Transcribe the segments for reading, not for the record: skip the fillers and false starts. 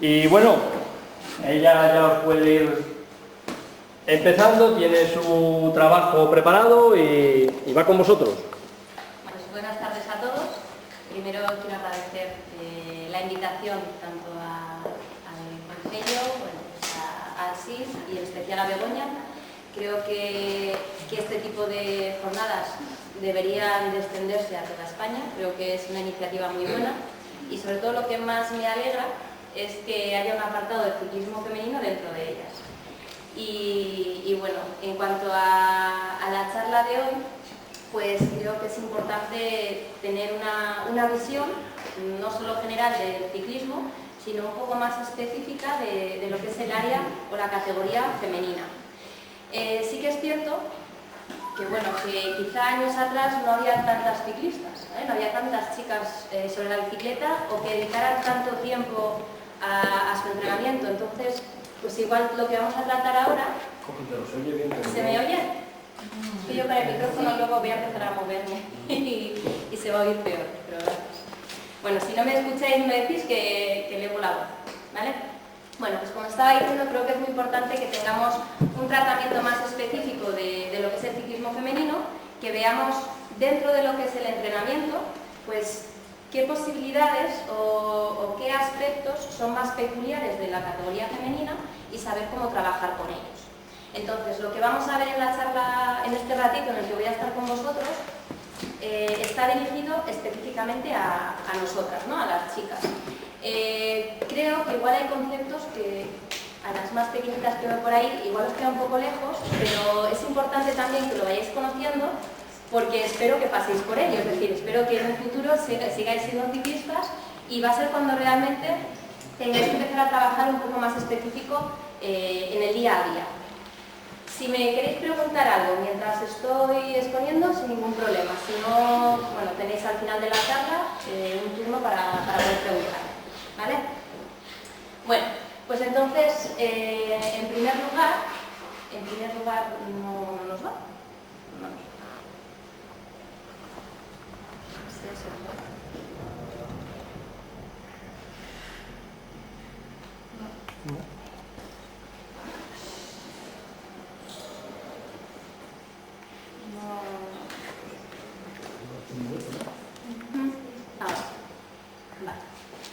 Y bueno, ella ya os puede ir empezando, tiene su trabajo preparado y va con vosotros. Pues buenas tardes a todos. Primero quiero agradecer la invitación tanto al Concello, a Asís y en especial a Begoña. Creo que este tipo de jornadas deberían de extenderse a toda España. Creo que es una iniciativa muy buena y sobre todo lo que más me alegra es que haya un apartado de ciclismo femenino dentro de ellas. Y bueno, en cuanto a la charla de hoy, pues creo que es importante tener una visión no solo general del ciclismo, sino un poco más específica de lo que es el área o la categoría femenina. Sí que es cierto que, bueno, que quizá años atrás no había tantas ciclistas, no había tantas chicas sobre la bicicleta o que dedicaran tanto tiempo a su entrenamiento. Entonces, pues igual lo que vamos a tratar ahora... ¿Se me oye? Es que yo con el micrófono luego voy a empezar a moverme y se va a oír peor, pero gracias. Bueno, si no me escucháis me decís que elevo la voz, ¿vale? Bueno, pues como estaba diciendo, creo que es muy importante que tengamos un tratamiento más específico de lo que es el ciclismo femenino, que veamos dentro de lo que es el entrenamiento, pues qué posibilidades o qué aspectos son más peculiares de la categoría femenina y saber cómo trabajar con ellos. Entonces, lo que vamos a ver en la charla, en este ratito en el que voy a estar con vosotros, está dirigido específicamente a nosotras, ¿no? A las chicas. Creo que igual hay conceptos que a las más pequeñitas que veo por ahí igual os queda un poco lejos, pero es importante también que lo vayáis conociendo porque espero que paséis por ello, es decir, espero que en el futuro sigáis siendo ciclistas y va a ser cuando realmente tengáis que empezar a trabajar un poco más específico en el día a día. Si me queréis preguntar algo mientras estoy exponiendo, sin ningún problema. Si no, bueno, tenéis al final de la charla un turno para poder preguntar, ¿vale? Bueno, pues entonces, en primer lugar, ¿no nos va? No. No.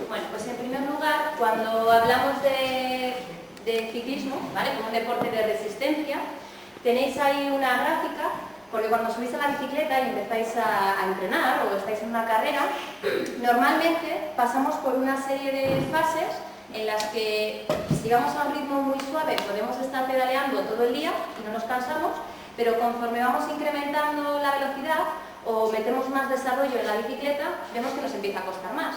Bueno, pues en primer lugar, cuando hablamos de ciclismo, ¿vale? Como un deporte de resistencia, tenéis ahí una gráfica, porque cuando subís a la bicicleta y empezáis a entrenar o estáis en una carrera, normalmente pasamos por una serie de fases en las que, si vamos a un ritmo muy suave, podemos estar pedaleando todo el día y no nos cansamos, pero conforme vamos incrementando la velocidad o metemos más desarrollo en la bicicleta, vemos que nos empieza a costar más.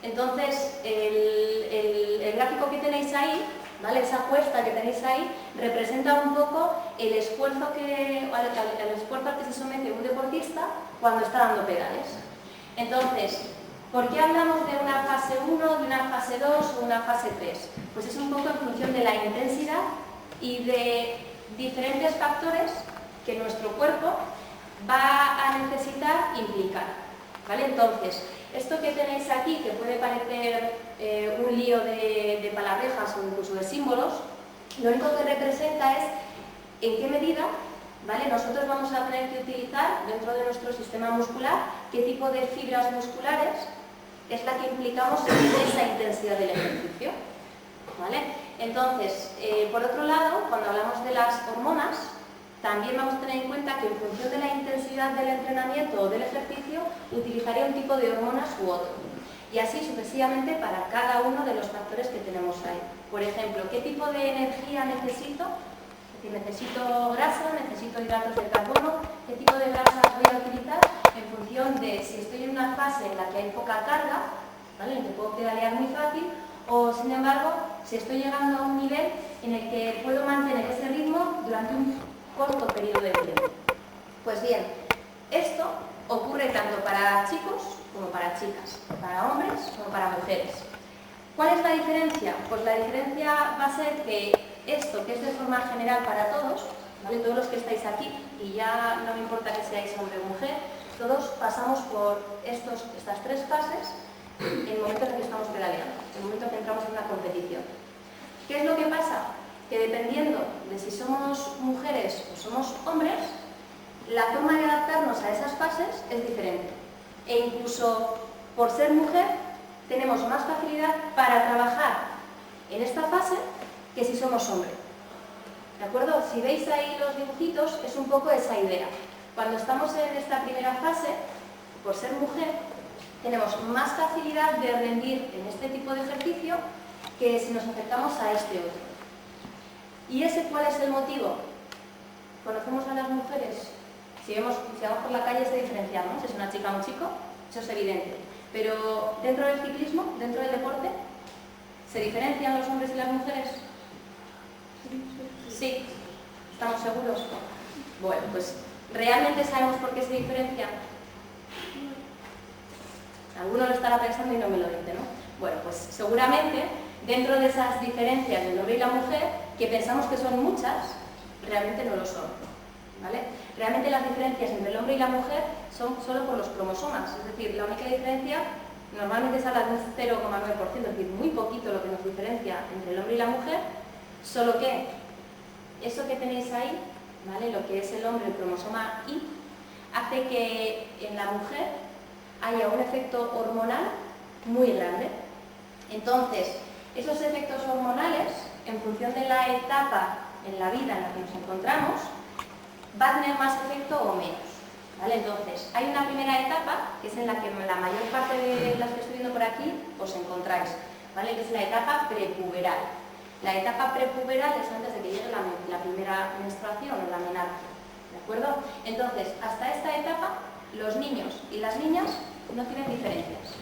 Entonces, el gráfico que tenéis ahí, ¿vale? Esa cuesta que tenéis ahí, representa un poco el esfuerzo al que se somete un deportista cuando está dando pedales. Entonces, ¿por qué hablamos de una fase 1, de una fase 2 o una fase 3? Pues es un poco en función de la intensidad y de diferentes factores que nuestro cuerpo va a necesitar implicar, ¿vale? Entonces, esto que tenéis aquí, que puede parecer un lío de palabrejas o incluso de símbolos, lo único que representa es en qué medida, ¿vale? Nosotros vamos a tener que utilizar dentro de nuestro sistema muscular qué tipo de fibras musculares es la que implicamos en esa intensidad del ejercicio, ¿vale? Entonces, por otro lado, cuando hablamos de las hormonas, también vamos a tener en cuenta que en función de la intensidad del entrenamiento o del ejercicio, utilizaré un tipo de hormonas u otro. Y así sucesivamente para cada uno de los factores que tenemos ahí. Por ejemplo, ¿qué tipo de energía necesito? Es decir, ¿necesito grasa? ¿Necesito hidratos de carbono? ¿Qué tipo de grasas voy a utilizar? En función de si estoy en una fase en la que hay poca carga, ¿vale? En la que puedo pedalear muy fácil, o sin embargo, si estoy llegando a un nivel en el que puedo mantener ese ritmo durante un corto periodo de tiempo. Pues bien, esto ocurre tanto para chicos como para chicas, para hombres como para mujeres. ¿Cuál es la diferencia? Pues la diferencia va a ser que esto, que es de forma general para todos, ¿vale? Todos los que estáis aquí, y ya no me importa que seáis hombre o mujer, todos pasamos por estas tres fases en el momento en el que estamos pedaleando, en el momento en que entramos que dependiendo de si somos mujeres o somos hombres, la forma de adaptarnos a esas fases es diferente. E incluso por ser mujer tenemos más facilidad para trabajar en esta fase que si somos hombre. ¿De acuerdo? Si veis ahí los dibujitos, es un poco esa idea. Cuando estamos en esta primera fase, por ser mujer, tenemos más facilidad de rendir en este tipo de ejercicio que si nos acercamos a este otro. ¿Y ese cuál es el motivo? ¿Conocemos a las mujeres? Si vamos por la calle se diferenciamos, si es una chica o un chico, eso es evidente. Pero dentro del ciclismo, dentro del deporte, ¿se diferencian los hombres y las mujeres? Sí, ¿estamos seguros? Bueno, pues ¿realmente sabemos por qué se diferencian? Alguno lo estará pensando y no me lo dice, ¿no? Bueno, pues seguramente dentro de esas diferencias del hombre y la mujer, que pensamos que son muchas, realmente no lo son, ¿vale? Realmente las diferencias entre el hombre y la mujer son solo por los cromosomas, es decir, la única diferencia normalmente es a la de un 0,9%, es decir, muy poquito lo que nos diferencia entre el hombre y la mujer, solo que eso que tenéis ahí, ¿vale? Lo que es el hombre, el cromosoma Y, hace que en la mujer haya un efecto hormonal muy grande. Entonces, esos efectos hormonales, en función de la etapa en la vida en la que nos encontramos, va a tener más efecto o menos, ¿vale? Entonces, hay una primera etapa, que es en la que la mayor parte de las que estoy viendo por aquí os encontráis, ¿vale? Que es la etapa prepuberal. La etapa prepuberal es antes de que llegue la primera menstruación o la menarquia, ¿de acuerdo? Entonces, hasta esta etapa, los niños y las niñas no tienen diferencias,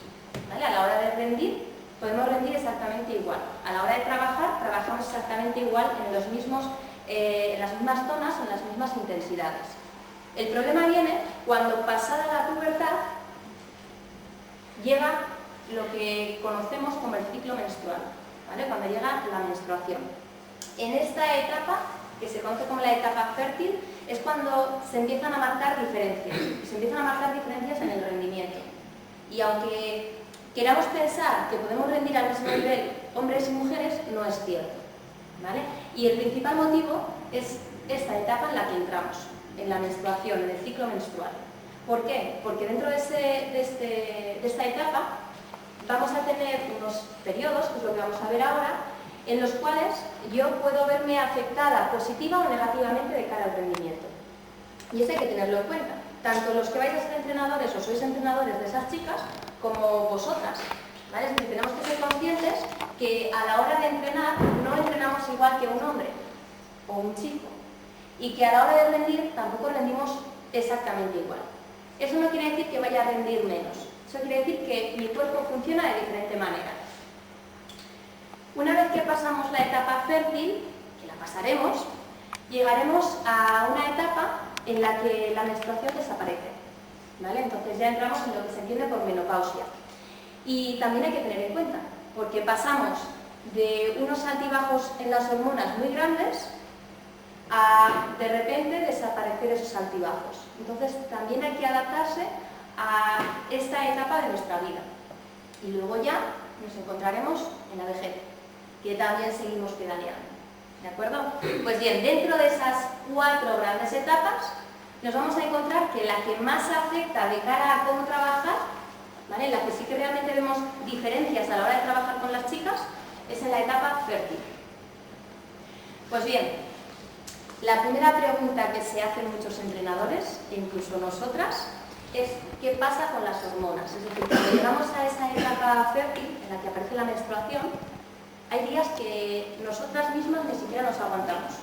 ¿vale? A la hora de rendir, podemos rendir exactamente igual. A la hora de trabajar, trabajamos exactamente igual en las mismas zonas, en las mismas intensidades. El problema viene cuando, pasada la pubertad, llega lo que conocemos como el ciclo menstrual, ¿vale? Cuando llega la menstruación. En esta etapa, que se conoce como la etapa fértil, es cuando se empiezan a marcar diferencias. Se empiezan a marcar diferencias en el rendimiento. Y aunque queramos pensar que podemos rendir al mismo nivel hombres y mujeres, no es cierto, ¿vale? Y el principal motivo es esta etapa en la que entramos, en la menstruación, en el ciclo menstrual. ¿Por qué? Porque dentro de esta etapa vamos a tener unos periodos, que es lo que vamos a ver ahora, en los cuales yo puedo verme afectada positiva o negativamente de cara al rendimiento. Y eso hay que tenerlo en cuenta. Tanto los que vais a ser entrenadores o sois entrenadores de esas chicas, como vosotras, ¿vale? Es decir, tenemos que ser conscientes que a la hora de entrenar no entrenamos igual que un hombre o un chico, y que a la hora de rendir tampoco rendimos exactamente igual. Eso no quiere decir que vaya a rendir menos, eso quiere decir que mi cuerpo funciona de diferente manera. Una vez que pasamos la etapa fértil, que la pasaremos, llegaremos a una etapa en la que la menstruación desaparece, ¿vale? Entonces ya entramos en lo que se entiende por menopausia. Y también hay que tener en cuenta, porque pasamos de unos altibajos en las hormonas muy grandes a de repente desaparecer esos altibajos. Entonces también hay que adaptarse a esta etapa de nuestra vida. Y luego ya nos encontraremos en la vejez, que también seguimos pedaleando. ¿De acuerdo? Pues bien, dentro de esas 4 grandes etapas nos vamos a encontrar que la que más afecta de cara a cómo trabajar, ¿vale? La que sí que realmente vemos diferencias a la hora de trabajar con las chicas, es en la etapa fértil. Pues bien, la primera pregunta que se hacen muchos entrenadores, e incluso nosotras, es ¿qué pasa con las hormonas? Es decir, cuando llegamos a esa etapa fértil, en la que aparece la menstruación, hay días que nosotras mismas ni siquiera nos aguantamos,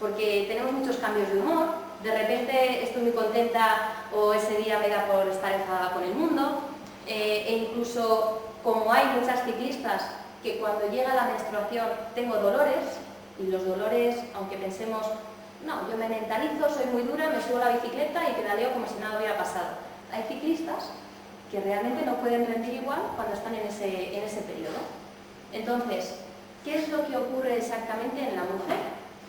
porque tenemos muchos cambios de humor, de repente estoy muy contenta o ese día me da por estar enfadada con el mundo, e incluso como hay muchas ciclistas que cuando llega la menstruación tengo dolores, y los dolores, aunque pensemos, no, yo me mentalizo, soy muy dura, me subo a la bicicleta y pedaleo como si nada hubiera pasado. Hay ciclistas que realmente no pueden rendir igual cuando están en ese periodo. Entonces, ¿qué es lo que ocurre exactamente en la mujer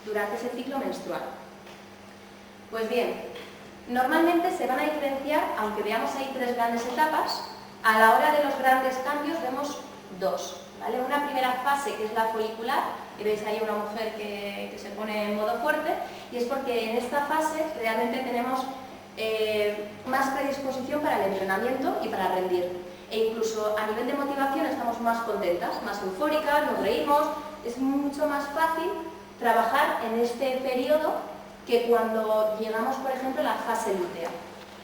durante ese ciclo menstrual? Pues bien, normalmente se van a diferenciar, aunque veamos ahí 3 grandes etapas, a la hora de los grandes cambios vemos 2, ¿vale? Una primera fase que es la folicular, y veis ahí una mujer que se pone en modo fuerte, y es porque en esta fase realmente tenemos más predisposición para el entrenamiento y para rendir. E incluso a nivel de motivación estamos más contentas, más eufóricas, nos reímos, es mucho más fácil trabajar en este periodo que cuando llegamos, por ejemplo, a la fase lútea.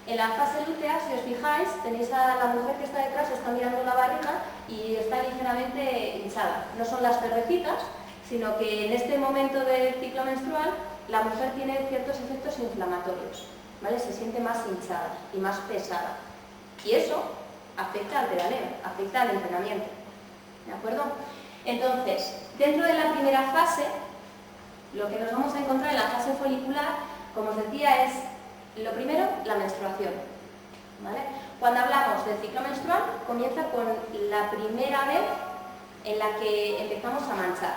En la fase lútea, si os fijáis, tenéis a la mujer que está detrás, está mirando la barriga y está ligeramente hinchada. No son las cervecitas, sino que en este momento del ciclo menstrual la mujer tiene ciertos efectos inflamatorios, ¿vale? Se siente más hinchada y más pesada. Y eso afecta al pedaleo, afecta al entrenamiento, ¿de acuerdo? Entonces, dentro de la primera fase, lo que nos vamos a encontrar en la fase folicular, como os decía, es lo primero, la menstruación, ¿vale? Cuando hablamos del ciclo menstrual, comienza con la primera vez en la que empezamos a manchar.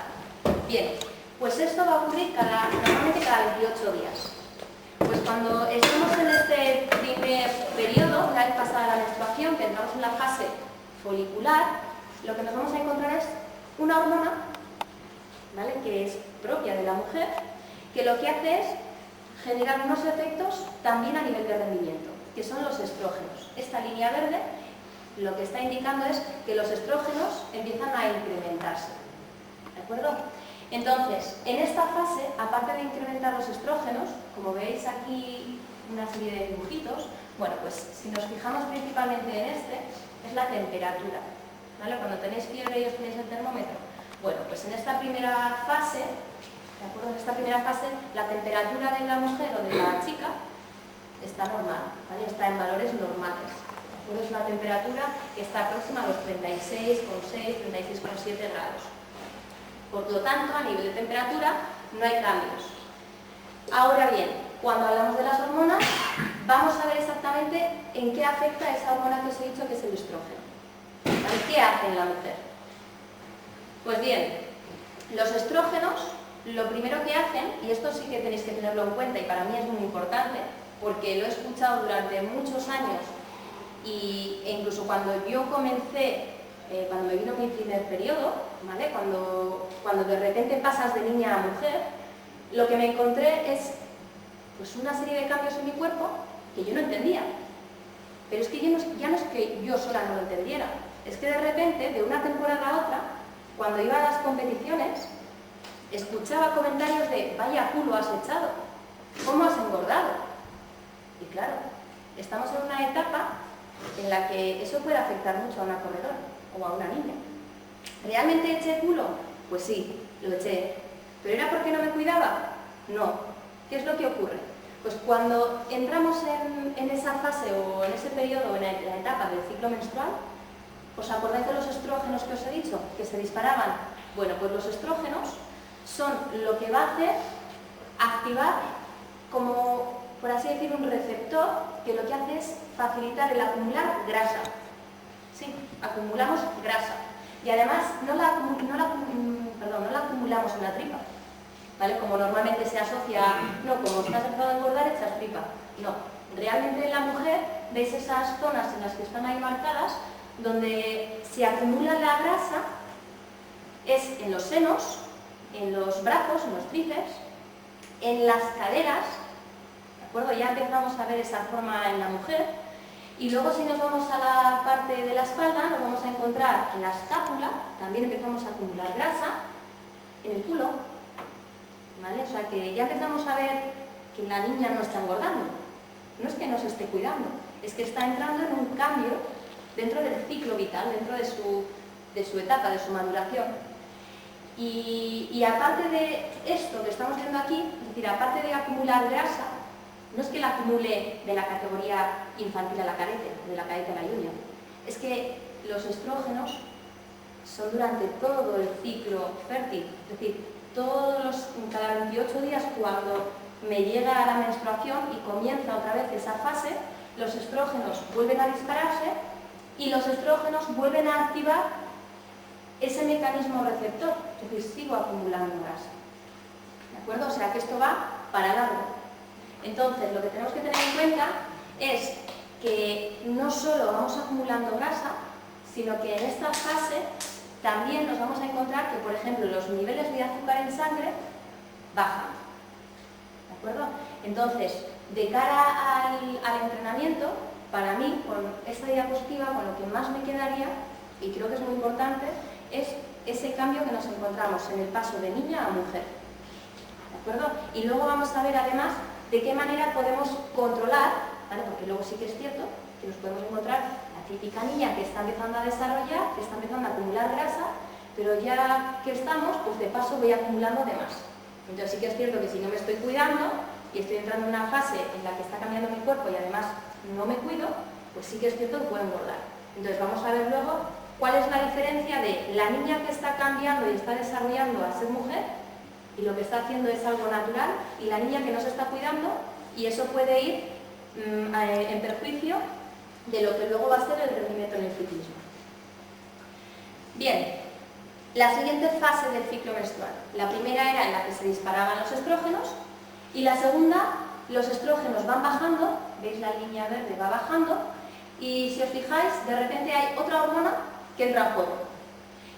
Bien, pues esto va a ocurrir normalmente cada 28 días. Pues cuando estamos en este primer periodo, una vez pasada la menstruación, que entramos en la fase folicular, lo que nos vamos a encontrar es una hormona, ¿vale?, que es propia de la mujer, que lo que hace es generar unos efectos también a nivel de rendimiento, que son los estrógenos. Esta línea verde lo que está indicando es que los estrógenos empiezan a incrementarse, ¿de acuerdo? Entonces, en esta fase, aparte de incrementar los estrógenos, como veis aquí una serie de dibujitos, bueno, pues si nos fijamos principalmente en este, es la temperatura, ¿vale? Cuando tenéis fiebre y os tenéis el termómetro, bueno, pues en esta primera fase, ¿de acuerdo? En esta primera fase, la temperatura de la mujer o de la chica está normal, ¿vale? Está en valores normales. Es una temperatura que está próxima a los 36,6, 36,7 grados. Por lo tanto, a nivel de temperatura no hay cambios. Ahora bien, cuando hablamos de las hormonas, vamos a ver exactamente en qué afecta esa hormona que os he dicho que es el estrógeno. ¿Vale? ¿Qué hace en la mujer? Pues bien, los estrógenos, lo primero que hacen, y esto sí que tenéis que tenerlo en cuenta y para mí es muy importante, porque lo he escuchado durante muchos años e incluso cuando yo comencé, cuando me vino mi primer periodo, ¿vale? Cuando de repente pasas de niña a mujer, lo que me encontré es pues una serie de cambios en mi cuerpo que yo no entendía. Pero es que ya no es que yo sola no lo entendiera, es que de repente, de una temporada a otra, cuando iba a las competiciones, escuchaba comentarios de vaya culo has echado, ¿cómo has engordado? Y claro, estamos en una etapa en la que eso puede afectar mucho a una corredora o a una niña. ¿Realmente eché culo? Pues sí, lo eché. ¿Pero era porque no me cuidaba? No. ¿Qué es lo que ocurre? Pues cuando entramos en esa fase o en ese periodo, en la etapa del ciclo menstrual, ¿os acordáis de los estrógenos que os he dicho? Que se disparaban. Bueno, pues los estrógenos son lo que va a hacer activar como, por así decir, un receptor que lo que hace es facilitar el acumular grasa. Sí, acumulamos grasa. Y además no la acumulamos en la tripa, ¿vale? Como normalmente se asocia, no, como estás empezando a engordar, echas tripa. No, realmente en la mujer veis esas zonas en las que están ahí marcadas, donde se acumula la grasa, es en los senos, en los brazos, en los tríceps, en las caderas, ¿de acuerdo? Ya empezamos a ver esa forma en la mujer. Y luego si nos vamos a la parte de la espalda, nos vamos a encontrar en la escápula, también empezamos a acumular grasa, en el culo, ¿vale? O sea que ya empezamos a ver que la niña no está engordando. No es que no se esté cuidando, es que está entrando en un cambio dentro del ciclo vital, dentro de su etapa, de su maduración. Y aparte de esto que estamos viendo aquí, es decir, aparte de acumular grasa, no es que la acumule de la categoría infantil a la cadete, de la cadete a la junior. Es que los estrógenos son durante todo el ciclo fértil, es decir, cada 28 días cuando me llega la menstruación y comienza otra vez esa fase, los estrógenos vuelven a dispararse y los estrógenos vuelven a activar ese mecanismo receptor, es decir, sigo acumulando grasa. ¿De acuerdo? O sea que esto va para largo. Entonces, lo que tenemos que tener en cuenta es que no solo vamos acumulando grasa, sino que en esta fase también nos vamos a encontrar que, por ejemplo, los niveles de azúcar en sangre bajan. ¿De acuerdo? Entonces, de cara al entrenamiento, para mí, con esta diapositiva, con lo que más me quedaría, y creo que es muy importante, es ese cambio que nos encontramos en el paso de niña a mujer. ¿De acuerdo? Y luego vamos a ver, además, de qué manera podemos controlar, ¿vale? Porque luego sí que es cierto que nos podemos encontrar la típica niña que está empezando a desarrollar, que está empezando a acumular grasa, pero ya que estamos, pues de paso voy acumulando de más. Entonces sí que es cierto que si no me estoy cuidando y estoy entrando en una fase en la que está cambiando mi cuerpo y además no me cuido, pues sí que es cierto que puedo engordar. Entonces vamos a ver luego cuál es la diferencia de la niña que está cambiando y está desarrollando a ser mujer y lo que está haciendo es algo natural, y la niña que no se está cuidando, y eso puede ir en perjuicio de lo que luego va a ser el rendimiento en el ciclismo. Bien, la siguiente fase del ciclo menstrual. La primera era en la que se disparaban los estrógenos, y la segunda, los estrógenos van bajando, veis la línea verde va bajando, y si os fijáis, de repente hay otra hormona que entra en juego,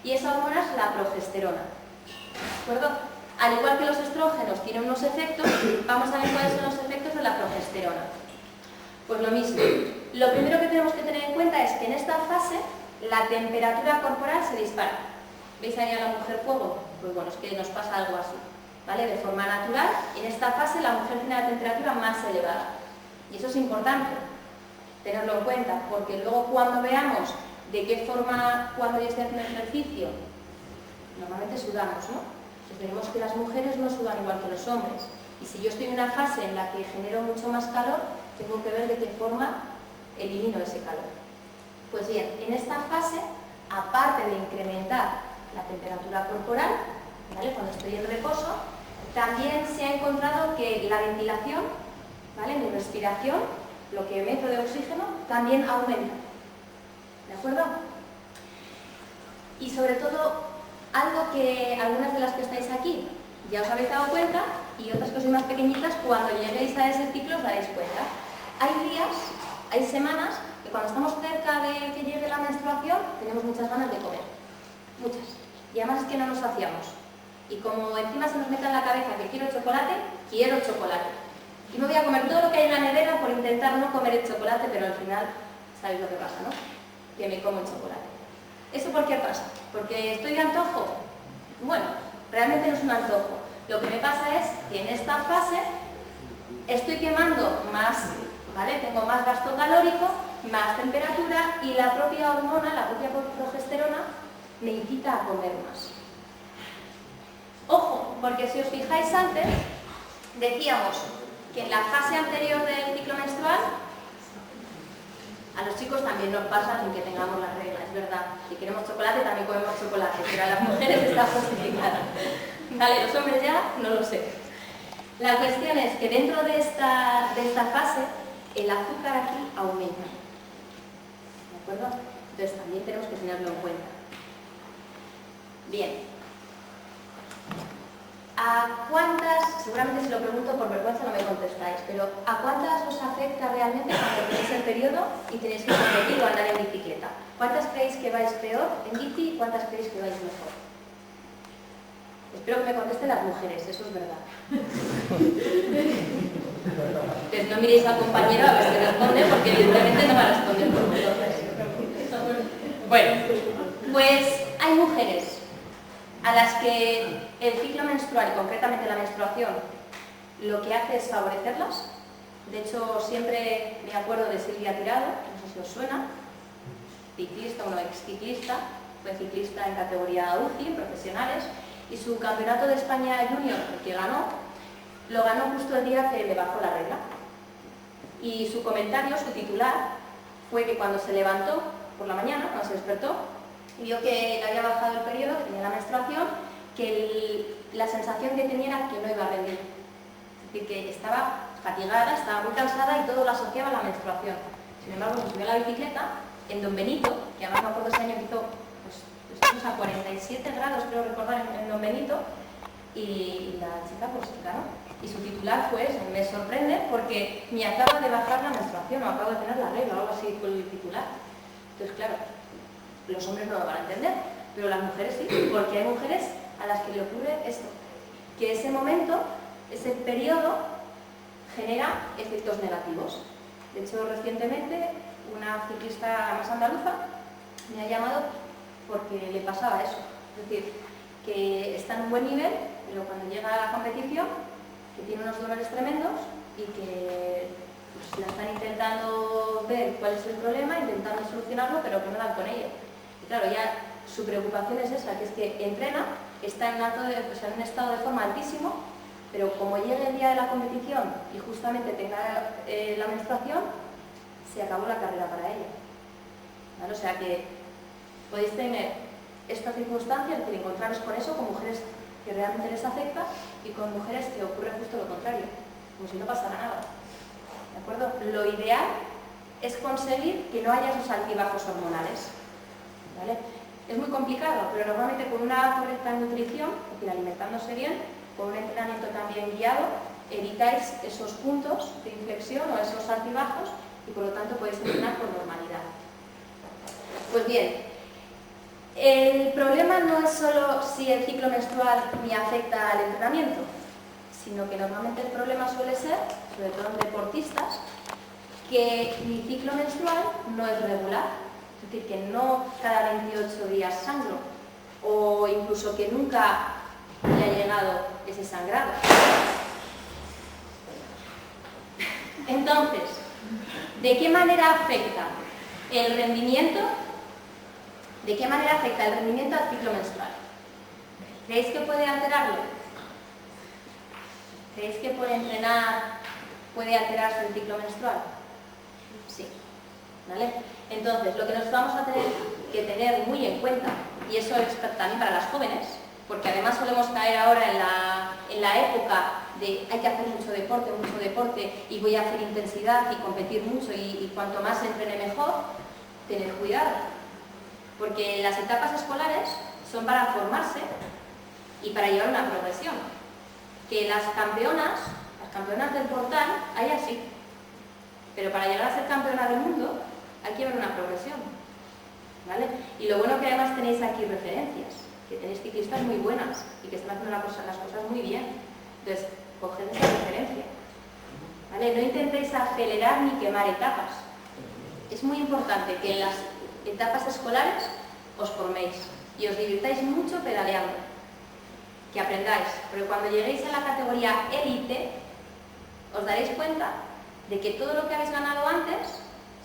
y esa hormona es la progesterona. ¿De acuerdo? Al igual que los estrógenos tienen unos efectos, vamos a ver cuáles son los efectos de la progesterona. Pues lo mismo. Lo primero que tenemos que tener en cuenta es que en esta fase la temperatura corporal se dispara. ¿Veis ahí a la mujer fuego? Pues bueno, es que nos pasa algo así, ¿vale? De forma natural, en esta fase la mujer tiene la temperatura más elevada. Y eso es importante tenerlo en cuenta, porque luego cuando veamos de qué forma, cuando yo estoy haciendo ejercicio, normalmente sudamos, ¿no? Pues veremos que las mujeres no sudan igual que los hombres. Y si yo estoy en una fase en la que genero mucho más calor, tengo que ver de qué forma elimino ese calor. Pues bien, en esta fase, aparte de incrementar la temperatura corporal, ¿vale? Cuando estoy en reposo, también se ha encontrado que la ventilación, ¿vale? Mi respiración, lo que meto de oxígeno, también aumenta. ¿De acuerdo? Y sobre todo, algo que algunas de las que estáis aquí ya os habéis dado cuenta, y otras cosas más pequeñitas, cuando lleguéis a ese ciclo os daréis cuenta. Hay días, hay semanas, que cuando estamos cerca de que llegue la menstruación, tenemos muchas ganas de comer. Muchas. Y además es que no nos saciamos. Y como encima se nos mete en la cabeza que quiero chocolate, quiero chocolate. Y me voy a comer todo lo que hay en la nevera por intentar no comer el chocolate, pero al final, ¿sabéis lo que pasa, no? Que me como el chocolate. ¿Eso por qué pasa? ¿Porque estoy de antojo? Bueno, realmente no es un antojo. Lo que me pasa es que en esta fase estoy quemando más, ¿vale? Tengo más gasto calórico, más temperatura, y la propia hormona, la propia progesterona, me incita a comer más. Ojo, porque si os fijáis antes, decíamos que en la fase anterior del ciclo menstrual, a los chicos también nos pasa sin que tengamos las reglas, es verdad. Si queremos chocolate, también comemos chocolate, pero a las mujeres está justificada. Vale, los hombres ya no lo sé. La cuestión es que dentro de esta fase, el azúcar aquí aumenta. ¿De acuerdo? Entonces también tenemos que tenerlo en cuenta. Bien. ¿A cuántas, seguramente si lo pregunto por vergüenza no me contestáis, pero ¿a cuántas os afecta realmente cuando tenéis el periodo y tenéis que competir o andar en bicicleta? ¿Cuántas creéis que vais peor en bici y cuántas creéis que vais mejor? Espero que me contesten las mujeres, eso es verdad. Entonces no miréis al compañero a ver si responde, porque evidentemente no va a responder por vosotros. Bueno, pues hay mujeres a las que el ciclo menstrual, y concretamente la menstruación, lo que hace es favorecerlas. De hecho, siempre me acuerdo de Silvia Tirado, no sé si os suena, ciclista, uno ex ciclista, fue ciclista en categoría UCI, en profesionales, y su campeonato de España junior, el que ganó, lo ganó justo el día que le bajó la regla. Y su comentario, su titular, fue que cuando se levantó por la mañana, cuando se despertó, vio que le había bajado el periodo, que tenía la menstruación, que la sensación que tenía era que no iba a rendir. Es decir, que estaba fatigada, estaba muy cansada y todo lo asociaba a la menstruación. Sin embargo, se subió a la bicicleta en Don Benito, que además me acuerdo ese año que hizo estamos a 47 grados, creo recordar, en Don Benito, y la chica pues ganó. Y su titular fue ese: me sorprende porque me acaba de bajar la menstruación, o acabo de tener la regla, o algo así fue el titular. Entonces, claro, los hombres no lo van a entender, pero las mujeres sí, porque hay mujeres a las que le ocurre esto, que ese momento, ese periodo, genera efectos negativos. De hecho, recientemente, una ciclista más andaluza me ha llamado porque le pasaba eso. Es decir, que está en un buen nivel, pero cuando llega a la competición, que tiene unos dolores tremendos y que pues, la están intentando ver cuál es el problema, intentando solucionarlo, pero que no dan con ello. Y claro, ya su preocupación es esa, que es que entrena, está en un estado de forma altísimo, pero como llegue el día de la competición y justamente tenga la menstruación, se acabó la carrera para ella. ¿Vale? O sea que podéis tener esta circunstancia, es decir, encontraros con eso, con mujeres que realmente les afecta y con mujeres que ocurre justo lo contrario, como si no pasara nada. ¿De acuerdo? Lo ideal es conseguir que no haya esos altibajos hormonales. ¿Vale? Es muy complicado, pero normalmente con una correcta nutrición, es decir, alimentándose bien, con un entrenamiento también guiado, evitáis esos puntos de inflexión o esos altibajos y por lo tanto podéis entrenar con normalidad. Pues bien, el problema no es solo si el ciclo menstrual me afecta al entrenamiento, sino que normalmente el problema suele ser, sobre todo en deportistas, que mi ciclo menstrual no es regular. Es decir, que no cada 28 días sangro, o incluso que nunca me ha llegado ese sangrado. Entonces, ¿de qué manera afecta el rendimiento? ¿De qué manera afecta el rendimiento al ciclo menstrual? ¿Creéis que puede alterarlo? ¿Creéis que por entrenar puede alterarse el ciclo menstrual? Sí. ¿Vale? Entonces, lo que nos vamos a tener que tener muy en cuenta, y eso es también para las jóvenes, porque además solemos caer ahora en la época de hay que hacer mucho deporte y voy a hacer intensidad y competir mucho y cuanto más entrene mejor, tener cuidado. Porque las etapas escolares son para formarse y para llevar una progresión. Que las campeonas del portal, hay así, pero para llegar a ser campeona del mundo hay que ver una progresión, ¿vale? Y lo bueno que además tenéis aquí referencias, que tenéis ciclistas muy buenas y que están haciendo las cosas muy bien. Entonces, coged esa referencia, ¿vale? No intentéis acelerar ni quemar etapas. Es muy importante que en las etapas escolares os forméis y os divirtáis mucho pedaleando, que aprendáis, porque cuando lleguéis a la categoría élite os daréis cuenta de que todo lo que habéis ganado antes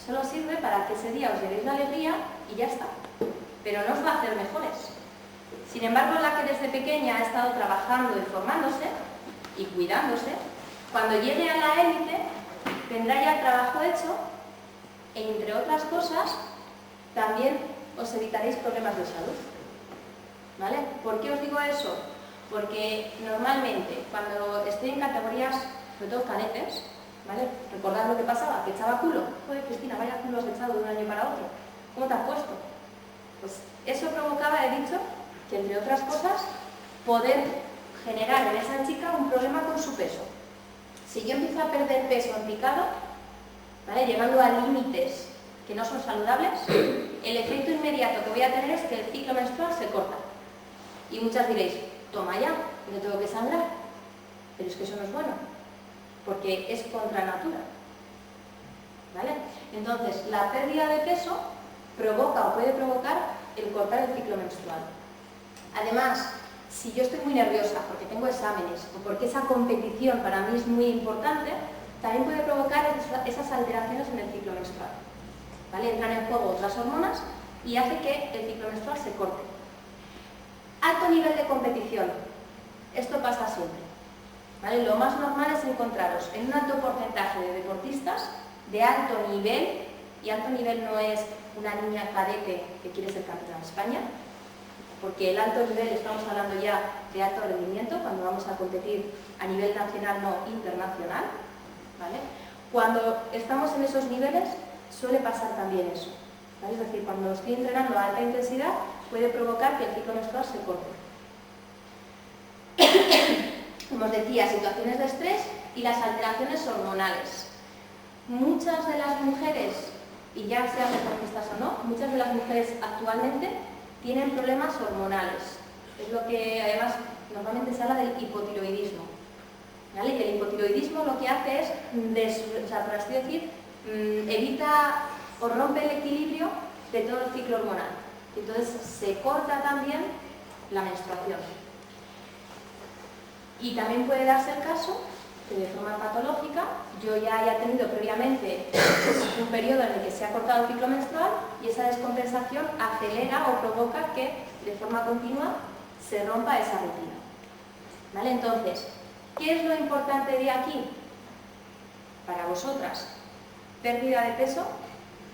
solo sirve para que ese día os llevéis la alegría y ya está, pero no os va a hacer mejores. Sin embargo, la que desde pequeña ha estado trabajando y formándose y cuidándose, cuando llegue a la élite tendrá ya el trabajo hecho e, entre otras cosas, también os evitaréis problemas de salud. ¿Vale? ¿Por qué os digo eso? Porque normalmente cuando estoy en categorías, sobre todo cadetes, ¿vale? Recordad lo que pasaba, que echaba culo. Joder, Cristina, vaya culo has echado de un año para otro. ¿Cómo te has puesto? Pues eso provocaba, he dicho, que entre otras cosas, poder generar en esa chica un problema con su peso. Si yo empiezo a perder peso en picado, ¿vale? Llegando a límites que no son saludables, el efecto inmediato que voy a tener es que el ciclo menstrual se corta. Y muchas diréis, toma ya, no tengo que sangrar. Pero es que eso no es bueno, porque es contra natura. ¿Vale? Entonces, la pérdida de peso provoca o puede provocar el cortar el ciclo menstrual. Además, si yo estoy muy nerviosa porque tengo exámenes o porque esa competición para mí es muy importante, también puede provocar esas alteraciones en el ciclo menstrual. ¿Vale? Entran en juego otras hormonas y hace que el ciclo menstrual se corte. Alto nivel de competición. Esto pasa siempre. ¿Vale? Lo más normal es encontraros en un alto porcentaje de deportistas de alto nivel, y alto nivel no es una niña cadete que quiere ser campeona de España, porque el alto nivel estamos hablando ya de alto rendimiento cuando vamos a competir a nivel nacional, no internacional. ¿Vale? Cuando estamos en esos niveles suele pasar también eso. ¿Vale? Es decir, cuando estoy entrenando a alta intensidad puede provocar que el ciclo menstrual se corte. Como os decía, situaciones de estrés y las alteraciones hormonales. Muchas de las mujeres, y ya sean deportistas o no, muchas de las mujeres actualmente tienen problemas hormonales. Es lo que además normalmente se habla del hipotiroidismo. ¿Vale? Y el hipotiroidismo lo que hace es, por así decir, evita o rompe el equilibrio de todo el ciclo hormonal. Entonces se corta también la menstruación. Y también puede darse el caso que de forma patológica yo ya haya tenido previamente un periodo en el que se ha cortado el ciclo menstrual y esa descompensación acelera o provoca que de forma continua se rompa esa rutina. ¿Vale? Entonces, ¿qué es lo importante de aquí para vosotras? Pérdida de peso,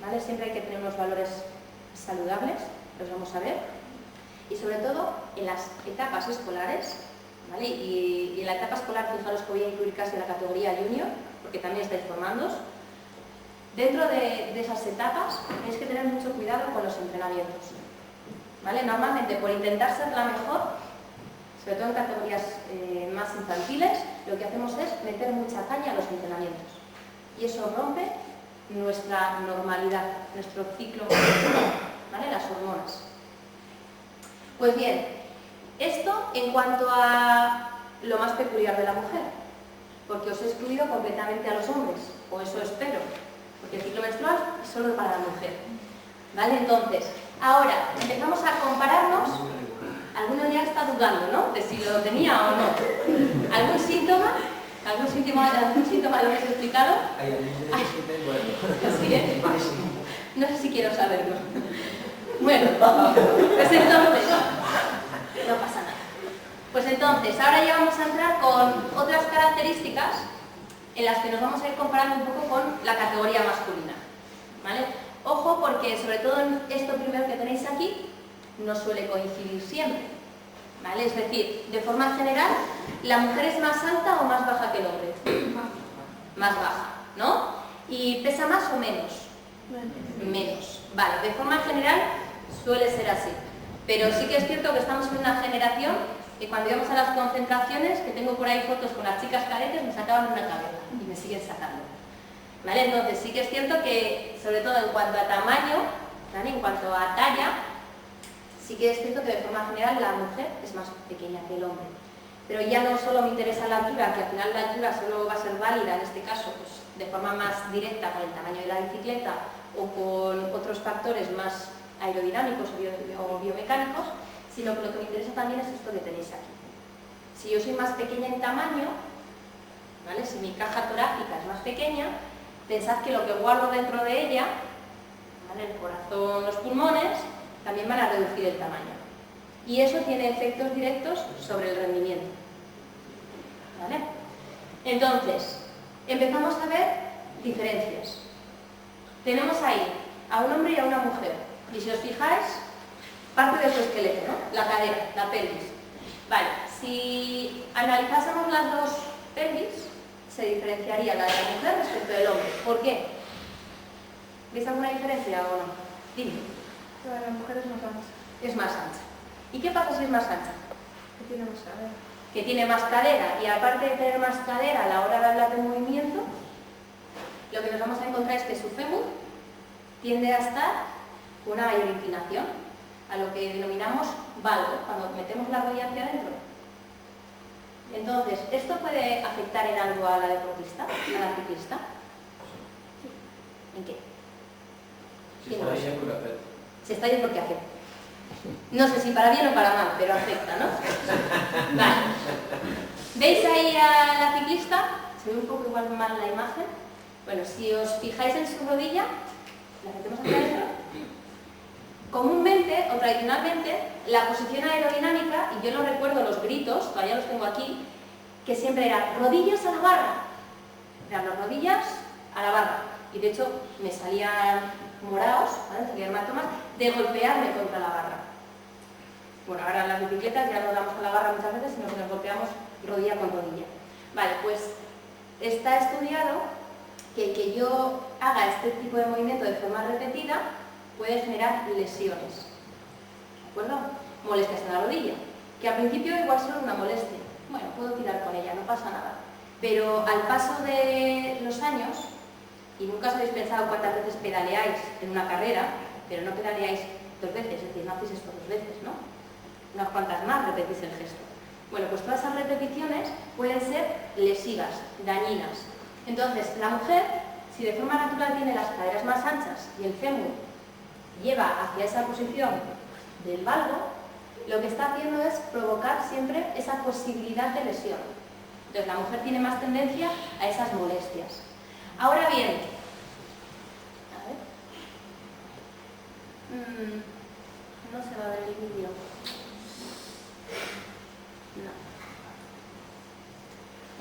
¿vale? Siempre hay que tener unos valores saludables, los vamos a ver, y sobre todo en las etapas escolares, ¿vale? Y en la etapa escolar, fijaros que voy a incluir casi la categoría junior, porque también estáis formándoos. Dentro de esas etapas tenéis que tener mucho cuidado con los entrenamientos, ¿vale? Normalmente, por intentar ser la mejor, sobre todo en categorías más infantiles, lo que hacemos es meter mucha caña a los entrenamientos. Y eso rompe nuestra normalidad, nuestro ciclo, ¿vale? Las hormonas. Pues bien, esto en cuanto a lo más peculiar de la mujer, porque os he excluido completamente a los hombres, o eso espero, porque el ciclo menstrual es solo para la mujer. ¿Vale? Entonces, ahora empezamos a compararnos. Alguno ya está dudando, ¿no?, de si lo tenía o no. ¿Algún síntoma? ¿Algún síntoma de lo que os he explicado? Así es. No sé si quiero saberlo. Bueno, pues entonces, no pasa nada. Pues entonces, ahora ya vamos a entrar con otras características en las que nos vamos a ir comparando un poco con la categoría masculina. ¿Vale? Ojo, porque sobre todo en esto primero que tenéis aquí, no suele coincidir siempre, ¿vale? Es decir, de forma general, ¿la mujer es más alta o más baja que el hombre? Más baja, ¿no? ¿Y pesa más o menos? Menos. Vale, de forma general suele ser así. Pero sí que es cierto que estamos en una generación que cuando íbamos a las concentraciones, que tengo por ahí fotos con las chicas cadetes, me sacaban una cabeza y me siguen sacando. ¿Vale? Entonces sí que es cierto que, sobre todo en cuanto a tamaño, ¿vale?, en cuanto a talla, sí que es cierto que de forma general la mujer es más pequeña que el hombre. Pero ya no solo me interesa la altura, que al final la altura solo va a ser válida en este caso pues, de forma más directa con el tamaño de la bicicleta o con otros factores más aerodinámicos o biomecánicos, sino que lo que me interesa también es esto que tenéis aquí. Si yo soy más pequeña en tamaño, ¿vale?, si mi caja torácica es más pequeña, pensad que lo que guardo dentro de ella, ¿vale?, el corazón, los pulmones, también van a reducir el tamaño. Y eso tiene efectos directos sobre el rendimiento. ¿Vale? Entonces, empezamos a ver diferencias. Tenemos ahí a un hombre y a una mujer. Y si os fijáis, parte de su esqueleto, ¿no? La cadera, la pelvis. Vale, si analizásemos las dos pelvis, se diferenciaría la de la mujer respecto del hombre. ¿Por qué? ¿Veis alguna diferencia o no? Dime. La mujer es más ancha. Es más ancha. ¿Y qué pasa si es más ancha? Que tiene más cadera. Que tiene más cadera, y aparte de tener más cadera a la hora de hablar de movimiento, lo que nos vamos a encontrar es que su fémur tiende a estar con una mayor inclinación, a lo que denominamos valgo, cuando metemos la rodilla hacia adentro. Entonces, ¿esto puede afectar en algo a la deportista, a la ciclista? ¿En qué? Si está bien, porque afecta. Si está bien, porque afecta. No sé si para bien o para mal, pero afecta, ¿no? Vale. ¿Veis ahí a la ciclista? Se ve un poco igual mal la imagen. Bueno, si os fijáis en su rodilla, la metemos hacia adentro. Comúnmente o tradicionalmente, la posición aerodinámica, y yo lo recuerdo los gritos, todavía los tengo aquí, que siempre era rodillas a la barra. Eran las rodillas a la barra. Y de hecho me salían morados, ¿vale?, salían hematomas, de golpearme contra la barra. Bueno, ahora en las bicicletas ya no damos a la barra muchas veces, sino que nos golpeamos rodilla con rodilla. Vale, pues está estudiado que yo haga este tipo de movimiento de forma repetida puede generar lesiones, ¿de acuerdo? Molestias en la rodilla, que al principio igual son una molestia. Bueno, puedo tirar con ella, no pasa nada. Pero al paso de los años, y nunca os habéis pensado cuántas veces pedaleáis en una carrera, pero no pedaleáis 2 veces, es decir, no hacéis esto 2 veces, ¿no? Unas cuantas más repetís el gesto. Bueno, pues todas esas repeticiones pueden ser lesivas, dañinas. Entonces, la mujer, si de forma natural tiene las caderas más anchas y el fémur lleva hacia esa posición del valgo, lo que está haciendo es provocar siempre esa posibilidad de lesión. Entonces, la mujer tiene más tendencia a esas molestias. Ahora bien, no se va a ver el vídeo. No.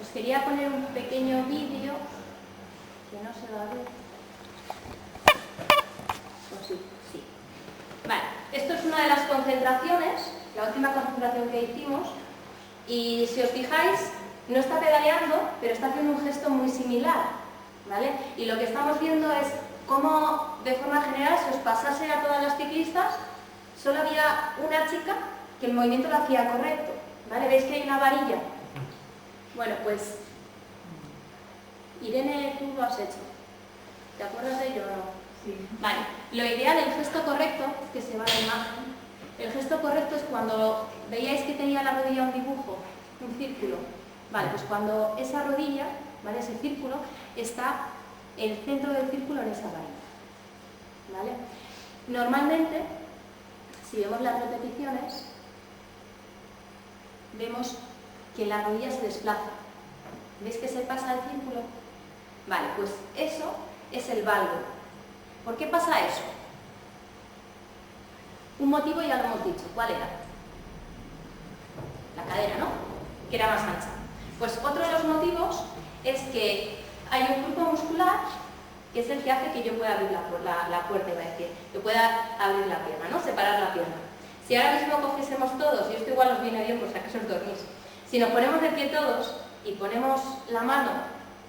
Os quería poner un pequeño vídeo que no se va a ver. Pues sí, sí. Vale, esto es una de las concentraciones, la última concentración que hicimos, y si os fijáis, no está pedaleando, pero está haciendo un gesto muy similar, ¿vale? Y lo que estamos viendo es cómo, de forma general, si os pasase a todas las ciclistas, solo había una chica que el movimiento lo hacía correcto, ¿vale? ¿Veis que hay una varilla? Bueno, pues, Irene, tú lo has hecho. ¿Te acuerdas de ello o no? Sí. Vale, lo ideal, el gesto correcto, que se va a la imagen, el gesto correcto es cuando veíais que tenía la rodilla un dibujo, un círculo. Vale, pues cuando esa rodilla, ¿vale? Ese círculo, está el centro del círculo en esa varilla. ¿Vale? Normalmente, si vemos las repeticiones, vemos que la rodilla se desplaza. ¿Veis que se pasa el círculo? Vale, pues eso es el valgo. ¿Por qué pasa eso? Un motivo ya lo hemos dicho. ¿Cuál era? La cadera, ¿no? Que era más ancha. Pues otro de los motivos es que hay un grupo muscular que es el que hace que yo pueda abrir la puerta, iba a decir, que pueda abrir la pierna, ¿no? Separar la pierna. Si ahora mismo cogiésemos todos, y esto igual os viene bien por si acaso os dormís, si nos ponemos de pie todos y ponemos la mano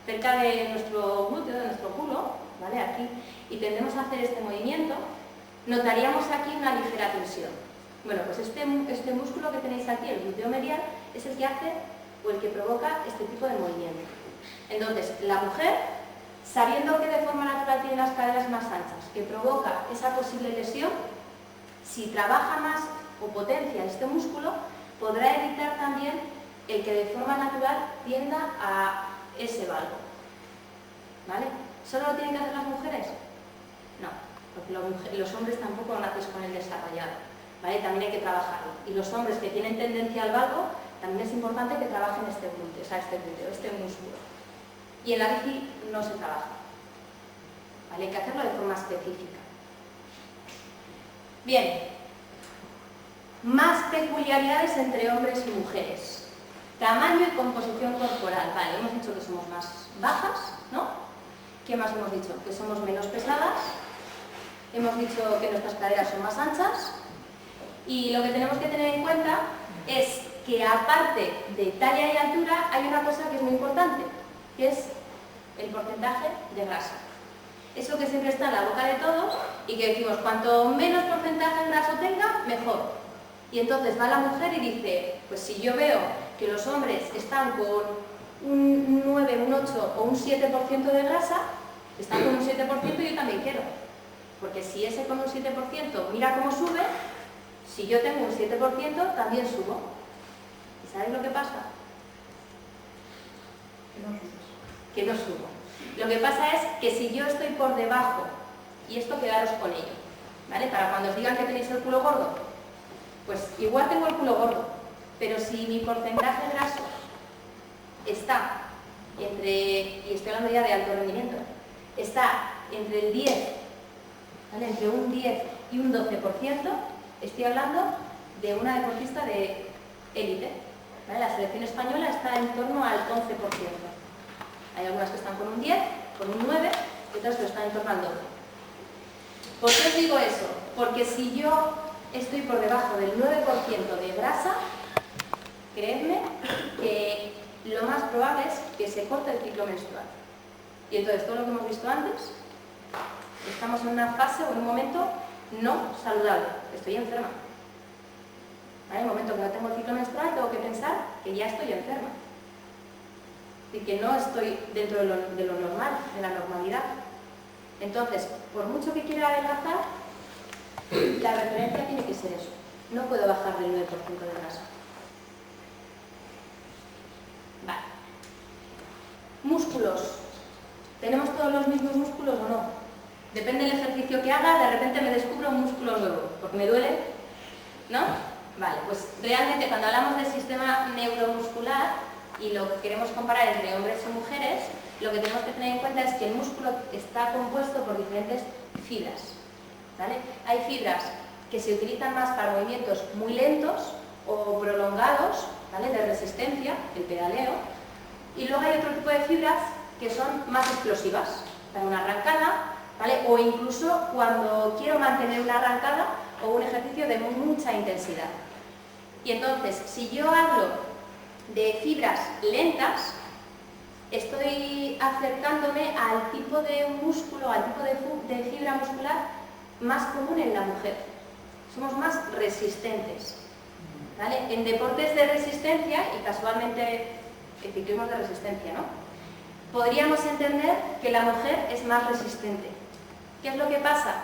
cerca de nuestro glúteo, de nuestro culo, ¿vale? Aquí, y tendemos a hacer este movimiento, notaríamos aquí una ligera tensión. Bueno, pues este músculo que tenéis aquí, el glúteo medial, es el que hace o el que provoca este tipo de movimiento. Entonces, la mujer, sabiendo que de forma natural tiene las caderas más anchas, que provoca esa posible lesión, si trabaja más o potencia este músculo, podrá evitar también el que de forma natural tienda a ese valgo. ¿Vale? ¿Solo lo tienen que hacer las mujeres? No, porque los hombres tampoco nacen con el desarrollado. ¿Vale? También hay que trabajarlo. Y los hombres que tienen tendencia al valgo, también es importante que trabajen este glúteo, o sea, este músculo. Y en la bici no se trabaja. ¿Vale? Hay que hacerlo de forma específica. Bien, más peculiaridades entre hombres y mujeres. Tamaño y composición corporal. Vale, hemos dicho que somos más bajas, ¿no? ¿Qué más hemos dicho? Que somos menos pesadas. Hemos dicho que nuestras caderas son más anchas. Y lo que tenemos que tener en cuenta es que aparte de talla y altura hay una cosa que es muy importante, que es el porcentaje de grasa. Eso que siempre está en la boca de todos y que decimos, cuanto menos porcentaje de grasa tenga, mejor. Y entonces va la mujer y dice, pues si yo veo que los hombres están con un 9, un 8 o un 7% de grasa, están con un 7%, yo también quiero. Porque si ese con un 7% mira cómo sube, si yo tengo un 7%, también subo. ¿Y sabéis lo que pasa? Que no subo. Lo que pasa es que si yo estoy por debajo, y esto quedaros con ello, ¿vale? Para cuando os digan que tenéis el culo gordo, pues igual tengo el culo gordo, pero si mi porcentaje graso está entre, y estoy hablando ya de alto rendimiento, está entre el 10, ¿vale? Entre un 10 y un 12%, estoy hablando de una deportista de élite, ¿vale? La selección española está en torno al 11%. Hay algunas que están con un 10, con un 9, y otras que están en torno al 12. ¿Por qué os digo eso? Porque si yo estoy por debajo del 9% de grasa, creedme que lo más probable es que se corte el ciclo menstrual. Y entonces todo lo que hemos visto antes, estamos en una fase o en un momento no saludable, estoy enferma. ¿Vale? En el momento que no tengo el ciclo menstrual, tengo que pensar que ya estoy enferma. Y que no estoy dentro de lo normal, de la normalidad. Entonces, por mucho que quiera adelgazar, La referencia tiene que ser eso. No puedo bajar del 9% de grasa. Vale. Músculos. ¿Tenemos todos los mismos músculos o no? Depende del ejercicio que haga, de repente me descubro un músculo nuevo, porque me duele, ¿no? Vale, pues realmente cuando hablamos del sistema neuromuscular y lo que queremos comparar entre hombres y mujeres, lo que tenemos que tener en cuenta es que el músculo está compuesto por diferentes fibras, ¿vale? Hay fibras que se utilizan más para movimientos muy lentos o prolongados, ¿vale? De resistencia, el pedaleo, y luego hay otro tipo de fibras que son más explosivas, para una arrancada, ¿vale? O incluso cuando quiero mantener una arrancada o un ejercicio de mucha intensidad. Y entonces, si yo hablo de fibras lentas, estoy acercándome al tipo de músculo, al tipo de fibra muscular más común en la mujer. Somos más resistentes, ¿vale? En deportes de resistencia, y casualmente el ciclismo es de resistencia, ¿no? Podríamos entender que la mujer es más resistente. ¿Qué es lo que pasa?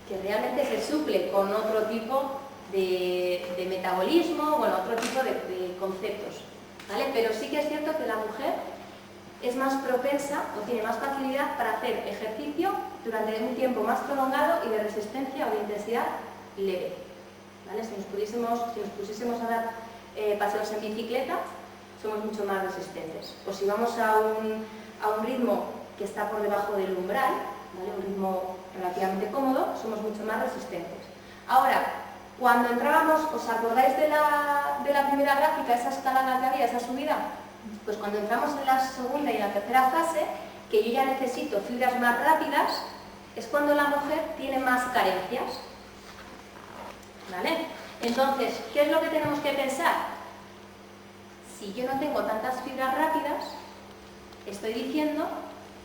Que realmente se suple con otro tipo de metabolismo, bueno, otro tipo de conceptos, ¿vale? Pero sí que es cierto que la mujer es más propensa o tiene más facilidad para hacer ejercicio durante un tiempo más prolongado y de resistencia o de intensidad leve, ¿vale? Si nos pusiésemos a dar paseos en bicicleta, somos mucho más resistentes. O si vamos a un ritmo que está por debajo del umbral, ¿vale? Un ritmo relativamente cómodo, somos mucho más resistentes. Ahora, cuando entrábamos, ¿os acordáis de la primera gráfica, esa escalada que había, esa subida? Pues cuando entramos en la segunda y la tercera fase, que yo ya necesito fibras más rápidas, es cuando la mujer tiene más carencias, ¿vale? Entonces, ¿qué es lo que tenemos que pensar? Si yo no tengo tantas fibras rápidas, estoy diciendo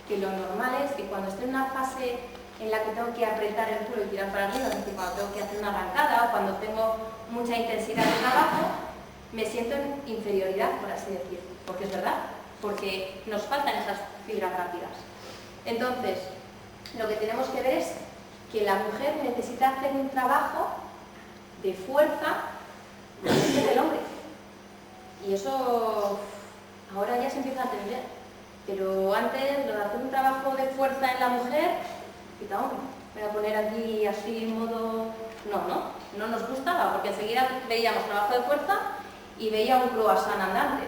que lo normal es que cuando estoy en una fase en la que tengo que apretar el culo y tirar para arriba, es decir, cuando tengo que hacer una arrancada o cuando tengo mucha intensidad de trabajo, me siento en inferioridad, por así decirlo, porque es verdad, porque nos faltan esas fibras rápidas. Entonces, lo que tenemos que ver es que la mujer necesita hacer un trabajo de fuerza del hombre. Y eso ahora ya se empieza a entender. Pero antes, lo de hacer un trabajo de fuerza en la mujer, quita hombre, me voy a poner aquí así en modo... No nos gustaba, porque enseguida veíamos trabajo de fuerza y veía un croissant andante.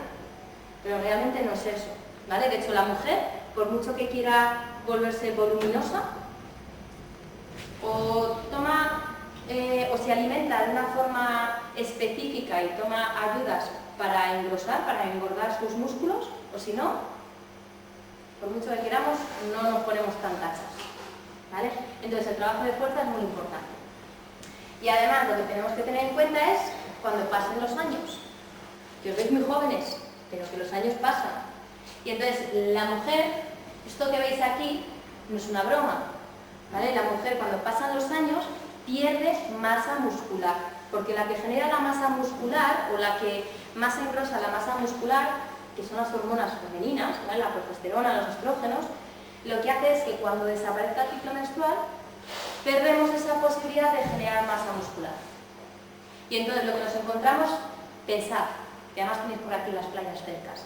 Pero realmente no es eso, ¿vale? De hecho, la mujer, por mucho que quiera volverse voluminosa, o se alimenta de una forma específica y toma ayudas para engrosar, para engordar sus músculos, o si no, por mucho que queramos, no nos ponemos tan tachas, ¿vale? Entonces el trabajo de fuerza es muy importante. Y además lo que tenemos que tener en cuenta es cuando pasen los años, que os veis muy jóvenes, pero que los años pasan. Y entonces la mujer, esto que veis aquí, no es una broma, ¿vale? La mujer cuando pasan los años pierde masa muscular, porque la que genera la masa muscular o la que más engrosa la masa muscular, que son las hormonas femeninas, ¿vale? La progesterona, los estrógenos, lo que hace es que cuando desaparezca el ciclo menstrual, perdemos esa posibilidad de generar masa muscular. Y entonces lo que nos encontramos, pensad, que además tenéis por aquí las playas cercas.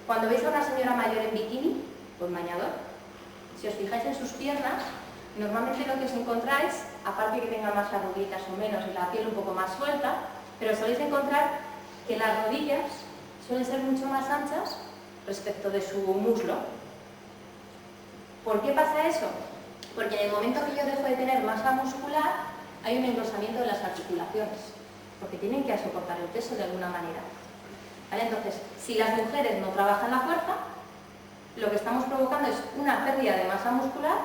Cuando veis a una señora mayor en bikini, con bañador, si os fijáis en sus piernas, normalmente lo que os encontráis, aparte que tenga más arruguitas o menos y la piel un poco más suelta, pero soléis encontrar que las rodillas suelen ser mucho más anchas respecto de su muslo. ¿Por qué pasa eso? Porque en el momento que yo dejo de tener masa muscular, hay un engrosamiento de las articulaciones, porque tienen que soportar el peso de alguna manera, ¿vale? Entonces, si las mujeres no trabajan la fuerza, lo que estamos provocando es una pérdida de masa muscular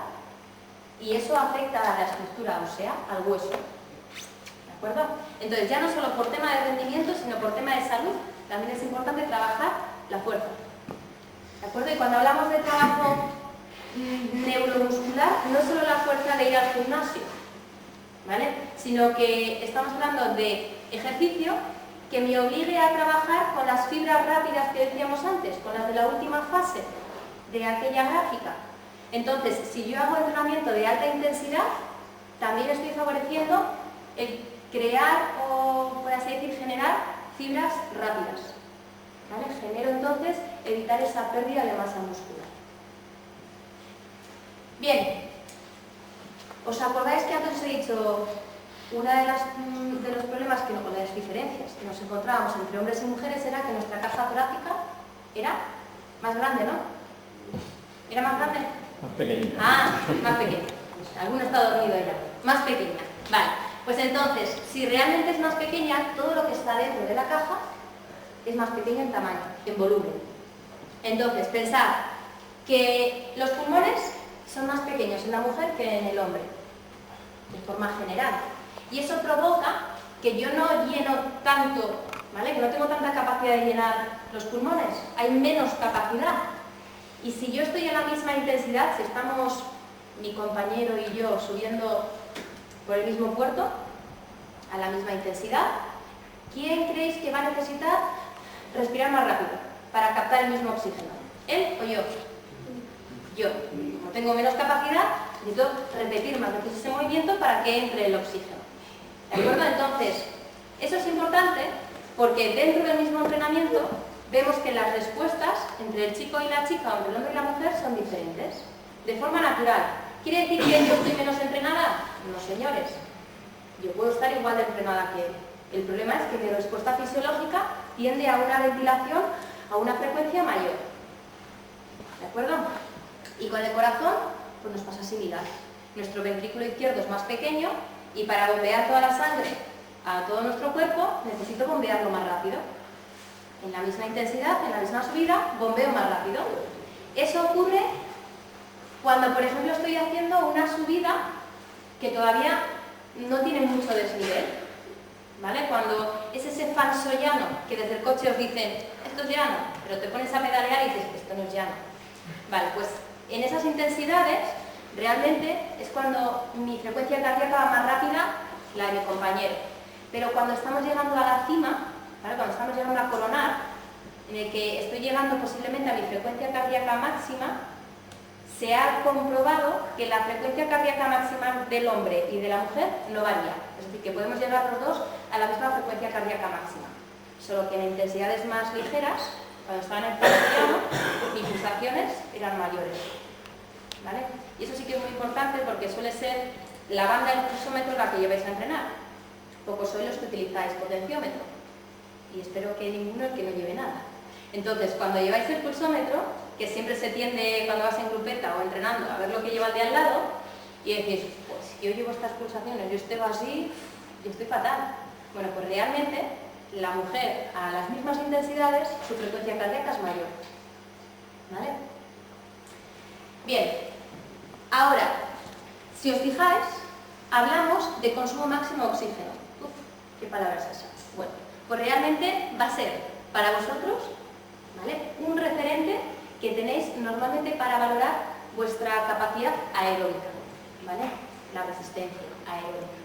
y eso afecta a la estructura ósea, al hueso, ¿de acuerdo? Entonces, ya no solo por tema de rendimiento, sino por tema de salud, también es importante trabajar la fuerza, ¿de acuerdo? Y cuando hablamos de trabajo neuromuscular, no es solo la fuerza de ir al gimnasio, ¿vale? Sino que estamos hablando de ejercicio que me obligue a trabajar con las fibras rápidas que decíamos antes, con las de la última fase de aquella gráfica. Entonces, si yo hago entrenamiento de alta intensidad, también estoy favoreciendo el crear o, por así decir, generar fibras rápidas. ¿Vale? Genero entonces evitar esa pérdida de masa muscular. Bien, ¿os acordáis que antes os he dicho uno de los problemas, o de las diferencias que nos encontrábamos entre hombres y mujeres era que nuestra caja torácica era más grande, ¿no? ¿Era más grande? Más pequeña. Ah, más pequeña. Alguno está dormido ya. Más pequeña. Vale, pues entonces, si realmente es más pequeña, todo lo que está dentro de la caja es más pequeño en tamaño, en volumen. Entonces, pensad que los pulmones son más pequeños en la mujer que en el hombre, de forma general. Y eso provoca que yo no lleno tanto, ¿vale? Que no tengo tanta capacidad de llenar los pulmones, hay menos capacidad. Y si yo estoy en la misma intensidad, si estamos mi compañero y yo subiendo por el mismo puerto, a la misma intensidad, ¿quién creéis que va a necesitar respirar más rápido para captar el mismo oxígeno? ¿Él o yo? Yo. Como tengo menos capacidad, necesito repetir más veces ese movimiento para que entre el oxígeno. ¿De acuerdo? Entonces, eso es importante porque dentro del mismo entrenamiento vemos que las respuestas entre el chico y la chica o entre el hombre y la mujer son diferentes, de forma natural. ¿Quiere decir que yo estoy menos entrenada? No, señores. Yo puedo estar igual de entrenada que él. El problema es que mi respuesta fisiológica tiende a una ventilación a una frecuencia mayor. ¿De acuerdo? Y con el corazón, pues nos pasa similar. Nuestro ventrículo izquierdo es más pequeño y para bombear toda la sangre a todo nuestro cuerpo necesito bombearlo más rápido. En la misma intensidad, en la misma subida, bombeo más rápido. Eso ocurre cuando, por ejemplo, estoy haciendo una subida que todavía no tiene mucho desnivel, ¿vale? Cuando es ese falso llano que desde el coche os dicen, esto es llano, pero te pones a pedalear y dices, esto no es llano. Vale, pues en esas intensidades realmente es cuando mi frecuencia cardíaca va más rápida que la de mi compañero. Pero cuando estamos llegando a la cima, ¿vale? Cuando estamos llegando a coronar, en el que estoy llegando posiblemente a mi frecuencia cardíaca máxima, se ha comprobado que la frecuencia cardíaca máxima del hombre y de la mujer no varía. Es decir, que podemos llegar los dos a la misma frecuencia cardíaca máxima. Solo que en intensidades más ligeras, cuando estaban en llano, mis pulsaciones eran mayores. ¿Vale? Y eso sí que es muy importante porque suele ser la banda del pulsómetro la que lleváis a entrenar. Pocos sois los que utilizáis potenciómetro. Y espero que ninguno el que no lleve nada. Entonces, cuando lleváis el pulsómetro, que siempre se tiende cuando vas en grupeta o entrenando a ver lo que lleva el de al lado, y decís, pues si yo llevo estas pulsaciones, yo estoy así, yo estoy fatal. Bueno, pues realmente la mujer a las mismas intensidades, su frecuencia cardíaca es mayor. ¿Vale? Bien, ahora, si os fijáis, hablamos de consumo máximo de oxígeno. Uf, ¿qué palabra es esa? Bueno, pues realmente va a ser para vosotros, ¿vale?, un referente que tenéis normalmente para valorar vuestra capacidad aeróbica, ¿vale? La resistencia aeróbica.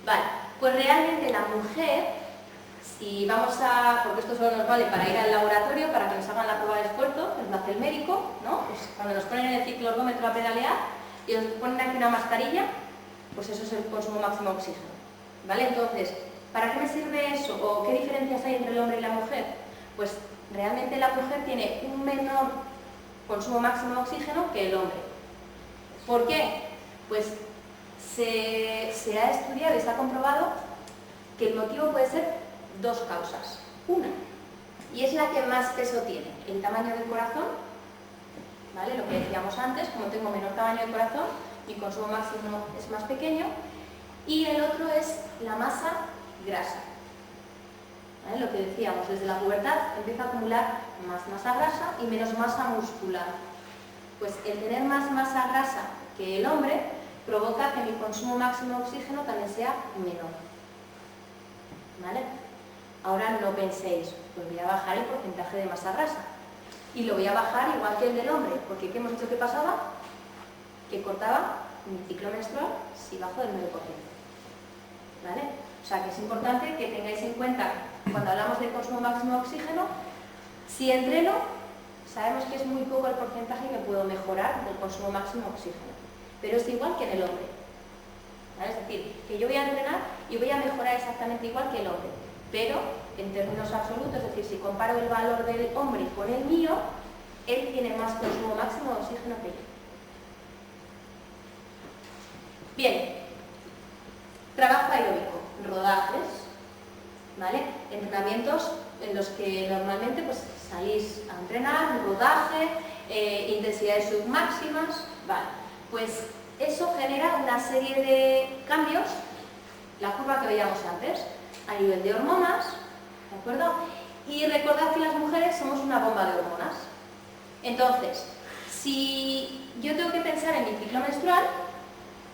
Vale, pues realmente la mujer, si vamos a, porque esto solo nos vale para ir al laboratorio, para que nos hagan la prueba de esfuerzo, nos la hace el médico, ¿no? Pues cuando nos ponen en el ciclorgómetro a pedalear y nos ponen aquí una mascarilla, pues eso es el consumo máximo de oxígeno, ¿vale? Entonces, ¿para qué me sirve eso? ¿O qué diferencias hay entre el hombre y la mujer? Pues realmente la mujer tiene un menor consumo máximo de oxígeno que el hombre. ¿Por qué? Pues se ha estudiado y se ha comprobado que el motivo puede ser dos causas. Una, y es la que más peso tiene, el tamaño del corazón, ¿vale? Lo que decíamos antes, como tengo menor tamaño de corazón, mi consumo máximo es más pequeño. Y el otro es la masa grasa. ¿Vale? Lo que decíamos, desde la pubertad empieza a acumular más masa grasa y menos masa muscular. Pues el tener más masa grasa que el hombre provoca que mi consumo máximo de oxígeno también sea menor. ¿Vale? Ahora no penséis, pues voy a bajar el porcentaje de masa grasa. Y lo voy a bajar igual que el del hombre, porque ¿qué hemos dicho que pasaba? Que cortaba mi ciclo menstrual si bajo del 9%. ¿Vale? O sea que es importante que tengáis en cuenta, cuando hablamos de consumo máximo de oxígeno, si entreno, sabemos que es muy poco el porcentaje que puedo mejorar del consumo máximo de oxígeno, pero es igual que en el hombre. ¿vale? Es decir, que yo voy a entrenar y voy a mejorar exactamente igual que el hombre, pero en términos absolutos, es decir, si comparo el valor del hombre con el mío, él tiene más consumo máximo de oxígeno que yo. Bien, trabajo aeróbico, rodajes, ¿vale? Entrenamientos en los que normalmente pues, salís a entrenar, rodaje, intensidades submáximas, ¿vale? Pues eso genera una serie de cambios, la curva que veíamos antes, a nivel de hormonas, ¿de acuerdo? Y recordad que las mujeres somos una bomba de hormonas. Entonces, si yo tengo que pensar en mi ciclo menstrual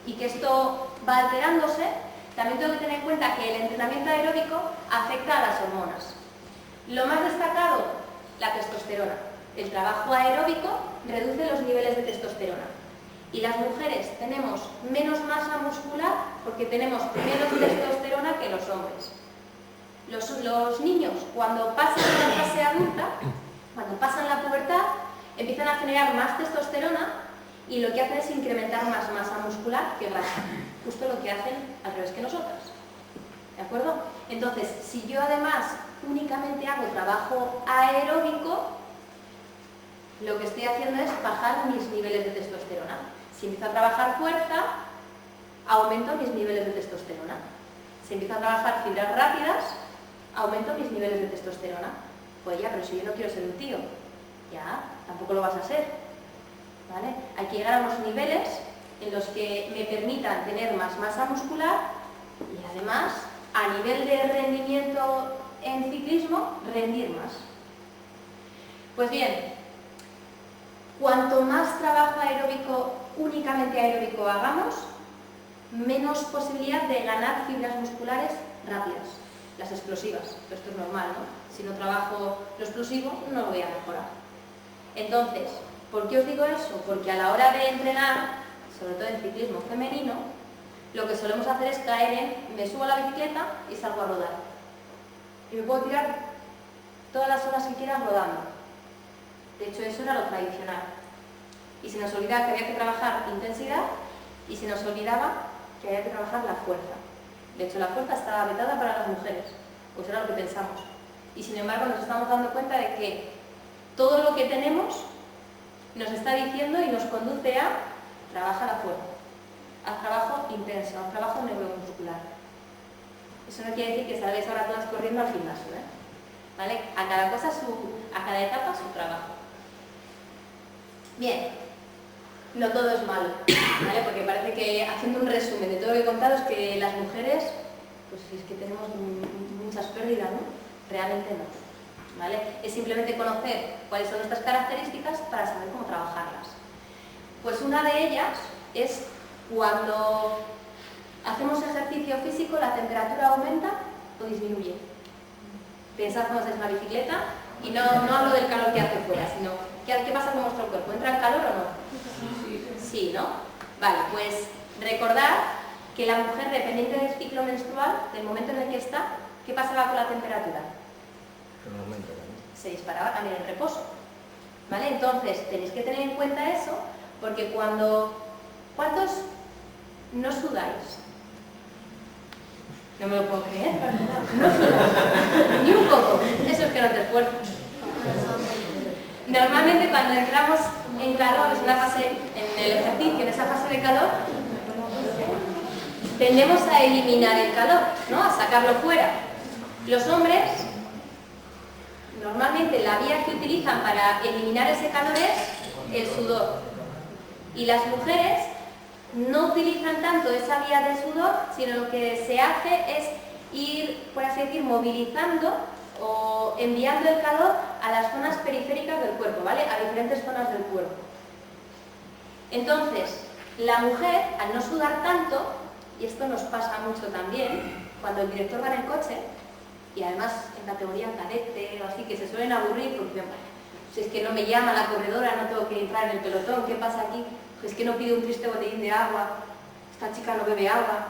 y que esto va alterándose, también tengo que tener en cuenta que el entrenamiento aeróbico afecta a las hormonas. Lo más destacado, la testosterona. El trabajo aeróbico reduce los niveles de testosterona. Y las mujeres tenemos menos masa muscular porque tenemos menos testosterona que los hombres. Los niños, cuando pasan la fase adulta, cuando pasan la pubertad, empiezan a generar más testosterona y lo que hacen es incrementar más masa muscular que grasa. Justo lo que hacen al revés que nosotras. ¿De acuerdo? Entonces, si yo además únicamente hago trabajo aeróbico, lo que estoy haciendo es bajar mis niveles de testosterona. Si empiezo a trabajar fuerza, aumento mis niveles de testosterona. Si empiezo a trabajar fibras rápidas, aumento mis niveles de testosterona. Pues ya, pero si yo no quiero ser un tío, ya, tampoco lo vas a ser. ¿Vale? Hay que llegar a unos niveles en los que me permitan tener más masa muscular y además, a nivel de rendimiento en ciclismo, rendir más. Pues bien, cuanto más trabajo aeróbico, únicamente aeróbico hagamos, menos posibilidad de ganar fibras musculares rápidas, las explosivas. Esto es normal, ¿no? Si no trabajo lo explosivo, no lo voy a mejorar. Entonces, ¿por qué os digo eso? Porque a la hora de entrenar, sobre todo en ciclismo femenino, lo que solemos hacer es caer en me subo a la bicicleta y salgo a rodar. Y me puedo tirar todas las horas que quiera rodando. De hecho, eso era lo tradicional. Y se nos olvidaba que había que trabajar intensidad y se nos olvidaba que había que trabajar la fuerza. De hecho, la fuerza estaba vetada para las mujeres, pues era lo que pensamos. Y sin embargo, nos estamos dando cuenta de que todo lo que tenemos nos está diciendo y nos conduce a trabajar la fuerza, al trabajo intenso, al trabajo neuromuscular. Eso no quiere decir que salgáis ahora todas corriendo al gimnasio, ¿eh? ¿Vale? A cada cosa a cada etapa su trabajo. Bien, no todo es malo, ¿vale? Porque parece que haciendo un resumen de todo lo que he contado es que las mujeres, pues es que tenemos muchas pérdidas, ¿no? Realmente no, ¿vale? Es simplemente conocer cuáles son nuestras características para saber cómo trabajarlas. Pues una de ellas es cuando hacemos ejercicio físico, la temperatura aumenta o disminuye. Pensad cuando hacéis una bicicleta y no hablo del calor que hace fuera, sino ¿qué pasa con vuestro cuerpo? ¿Entra el calor o no? Sí, ¿no? Vale, pues recordad que la mujer, dependiente del ciclo menstrual, del momento en el que está, ¿qué pasaba con la temperatura? Se disparaba también el reposo. ¿Vale? Entonces, tenéis que tener en cuenta eso, porque ¿cuántos no sudáis? No me lo puedo creer, no sudáis, ni un poco, eso es que no te esfuerzas. Normalmente cuando entramos en calor, en el ejercicio, en esa fase de calor, tendemos a eliminar el calor, ¿no? A sacarlo fuera. Los hombres, normalmente la vía que utilizan para eliminar ese calor es el sudor. Y las mujeres no utilizan tanto esa vía del sudor, sino lo que se hace es ir, por así decir, movilizando o enviando el calor a las zonas periféricas del cuerpo, ¿vale? A diferentes zonas del cuerpo. Entonces, la mujer, al no sudar tanto, y esto nos pasa mucho también, cuando el director va en el coche, y además en categoría cadete o así, que se suelen aburrir porque, si es que no me llama la corredora, no tengo que entrar en el pelotón, ¿qué pasa aquí? Es que no pide un triste botellín de agua, esta chica no bebe agua.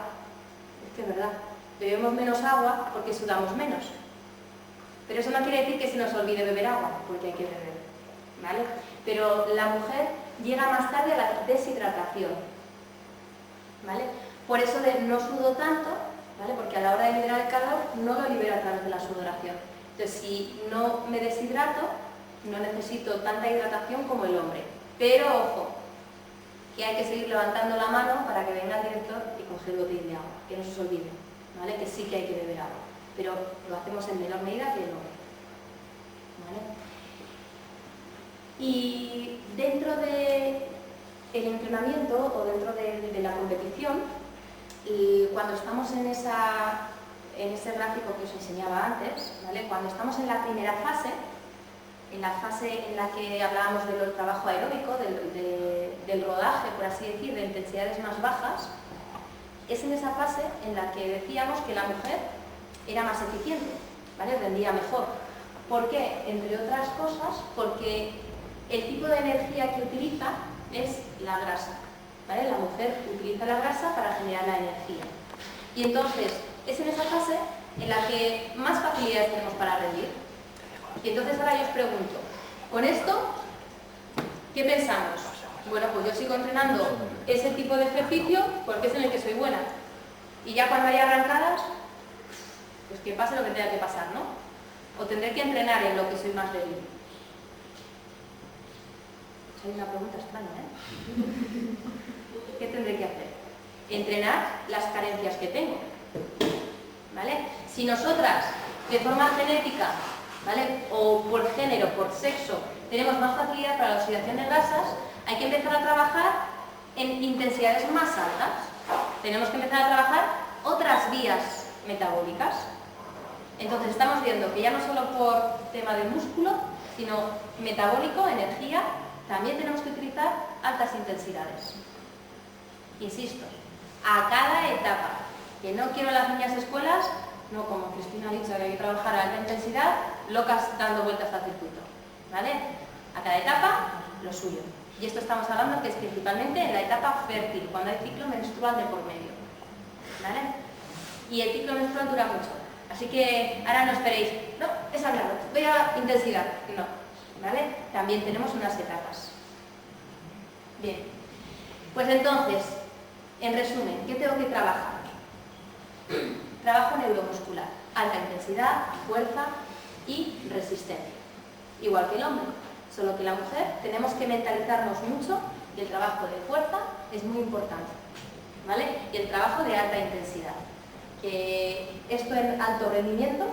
Es que es verdad, bebemos menos agua porque sudamos menos. Pero eso no quiere decir que se nos olvide beber agua, porque hay que beber, ¿vale? Pero la mujer llega más tarde a la deshidratación, ¿vale? Por eso de no sudo tanto, ¿vale? Porque a la hora de liberar el calor no lo libera a través de la sudoración. Entonces, si no me deshidrato, no necesito tanta hidratación como el hombre. Pero, ojo, que hay que seguir levantando la mano para que venga el director y coger el botín de agua, que no se os olvide, ¿vale? Que sí que hay que beber agua, pero lo hacemos en menor medida que el hombre, ¿vale? Y dentro del entrenamiento o dentro de la competición, cuando estamos en ese gráfico que os enseñaba antes, ¿vale? Cuando estamos en la primera fase, en la fase en la que hablábamos del trabajo aeróbico, del rodaje, por así decir, de intensidades más bajas, es en esa fase en la que decíamos que la mujer era más eficiente, ¿vale? Rendía mejor. ¿Por qué? Entre otras cosas, porque el tipo de energía que utiliza es la grasa, ¿vale? La mujer utiliza la grasa para generar la energía. Y entonces, es en esa fase en la que más facilidades tenemos para rendir. Y entonces ahora yo os pregunto, ¿con esto qué pensamos? Bueno, pues yo sigo entrenando ese tipo de ejercicio porque es en el que soy buena. Y ya cuando haya arrancadas, pues que pase lo que tenga que pasar, ¿no? O tendré que entrenar en lo que soy más débil. Es una pregunta extraña, ¿eh? ¿Qué tendré que hacer? Entrenar las carencias que tengo, ¿vale? Si nosotras, de forma genética, ¿vale? O por género, por sexo, tenemos más facilidad para la oxidación de grasas, hay que empezar a trabajar en intensidades más altas. Tenemos que empezar a trabajar otras vías metabólicas. Entonces estamos viendo que ya no solo por tema de músculo, sino metabólico, energía, también tenemos que utilizar altas intensidades. Insisto, a cada etapa. Que no quiero las niñas escuelas, no como Cristina ha dicho, que hay que trabajar a alta intensidad, locas dando vueltas al circuito, ¿vale? A cada etapa, lo suyo. Y esto estamos hablando que es principalmente en la etapa fértil, cuando hay ciclo menstrual de por medio, ¿vale? Y el ciclo menstrual dura mucho. Así que ahora no esperéis, no, es hablado, voy a intensidad, no, ¿vale? También tenemos unas etapas. Bien, pues entonces, en resumen, ¿qué tengo que trabajar? Trabajo neuromuscular, alta intensidad, fuerza y resistencia. Igual que el hombre, solo que la mujer tenemos que mentalizarnos mucho y el trabajo de fuerza es muy importante, ¿vale? Y el trabajo de alta intensidad. Que esto en alto rendimiento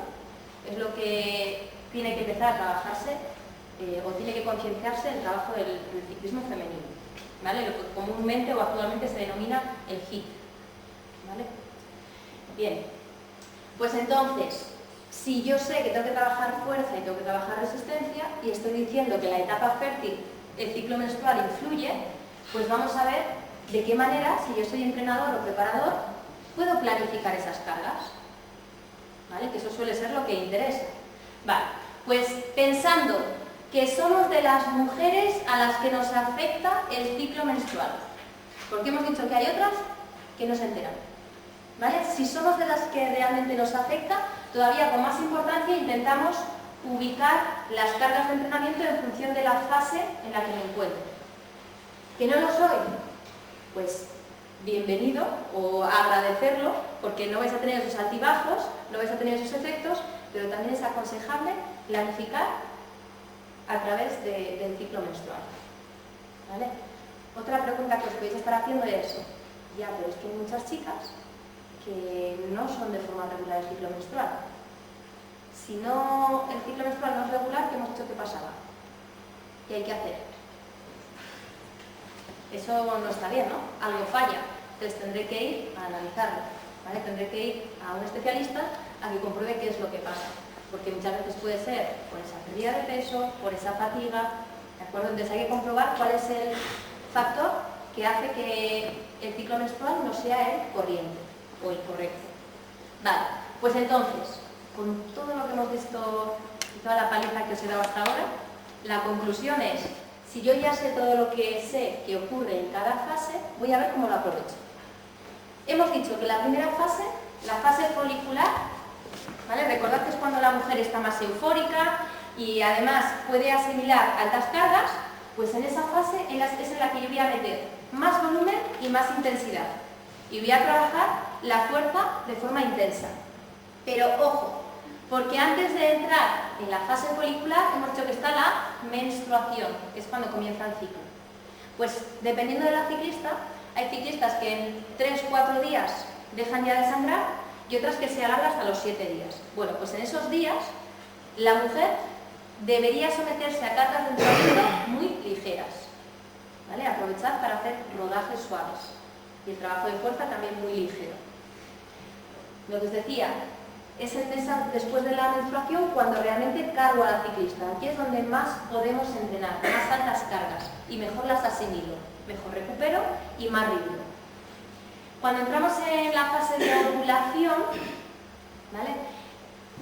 es lo que tiene que empezar a trabajarse o tiene que concienciarse el trabajo del ciclismo femenino, ¿vale? Lo que comúnmente o actualmente se denomina el HIIT, ¿vale? Bien, pues entonces, si yo sé que tengo que trabajar fuerza y tengo que trabajar resistencia y estoy diciendo que en la etapa fértil el ciclo menstrual influye, pues vamos a ver de qué manera, si yo soy entrenador o preparador, puedo planificar esas cargas, ¿vale? Que eso suele ser lo que interesa. Vale, pues pensando que somos de las mujeres a las que nos afecta el ciclo menstrual, porque hemos dicho que hay otras que no se enteran, ¿vale? Si somos de las que realmente nos afecta, todavía con más importancia intentamos ubicar las cargas de entrenamiento en función de la fase en la que me encuentro. ¿Que no lo soy? Pues bienvenido o agradecerlo, porque no vais a tener esos altibajos, no vais a tener esos efectos, pero también es aconsejable planificar a través del ciclo menstrual, ¿vale? Otra pregunta que os podéis estar haciendo es, ya, pero es que hay muchas chicas que no son de forma regular el ciclo menstrual. Si no, el ciclo menstrual no es regular, ¿qué hemos dicho que pasaba? ¿Qué hay que hacer? Eso no está bien, ¿no? Algo falla. Entonces tendré que ir a analizarlo, ¿vale? Tendré que ir a un especialista a que compruebe qué es lo que pasa. Porque muchas veces puede ser por esa pérdida de peso, por esa fatiga, ¿de acuerdo? Entonces hay que comprobar cuál es el factor que hace que el ciclo menstrual no sea el corriente o el correcto. Vale, pues entonces, con todo lo que hemos visto y toda la paliza que os he dado hasta ahora, la conclusión es, si yo ya sé todo lo que sé que ocurre en cada fase, voy a ver cómo lo aprovecho. Hemos dicho que la primera fase, la fase folicular, ¿vale? Recordad que es cuando la mujer está más eufórica y además puede asimilar altas cargas, pues en esa fase es en la que yo voy a meter más volumen y más intensidad. y voy a trabajar la fuerza de forma intensa. Pero ojo, porque antes de entrar en la fase folicular hemos dicho que está la menstruación, que es cuando comienza el ciclo. Pues dependiendo de la ciclista, hay ciclistas que en 3-4 días dejan ya de sangrar y otras que se alargan hasta los 7 días. Bueno, pues en esos días la mujer debería someterse a cargas de entrenamiento muy ligeras, ¿vale? Aprovechar para hacer rodajes suaves y el trabajo de fuerza también muy ligero. Lo que os decía, es el mes después de la menstruación cuando realmente cargo a la ciclista. Aquí es donde más podemos entrenar, más altas cargas y mejor las asimilo, mejor recupero y más ritmo. Cuando entramos en la fase de ovulación, ¿vale?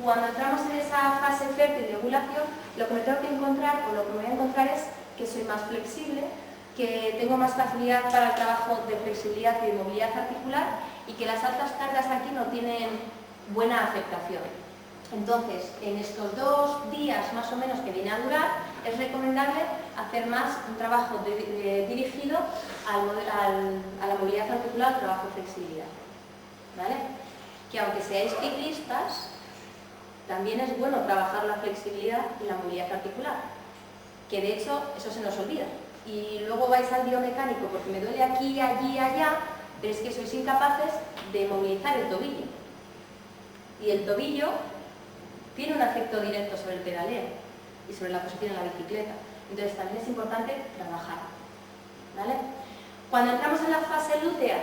Cuando entramos en esa fase fértil de ovulación, lo que me tengo que encontrar, o lo que me voy a encontrar es que soy más flexible, que tengo más facilidad para el trabajo de flexibilidad y de movilidad articular y que las altas cargas aquí no tienen buena afectación. Entonces, en estos 2 días más o menos que viene a durar, es recomendable hacer más un trabajo dirigido a la movilidad articular, al trabajo de flexibilidad, ¿vale? Que aunque seáis ciclistas, también es bueno trabajar la flexibilidad y la movilidad articular, que de hecho eso se nos olvida. Y luego vais al biomecánico porque me duele aquí, allí, allá, pero es que sois incapaces de movilizar el tobillo. Y el tobillo tiene un efecto directo sobre el pedaleo y sobre la posición en la bicicleta. Entonces también es importante trabajar, ¿vale? Cuando entramos en la fase lútea,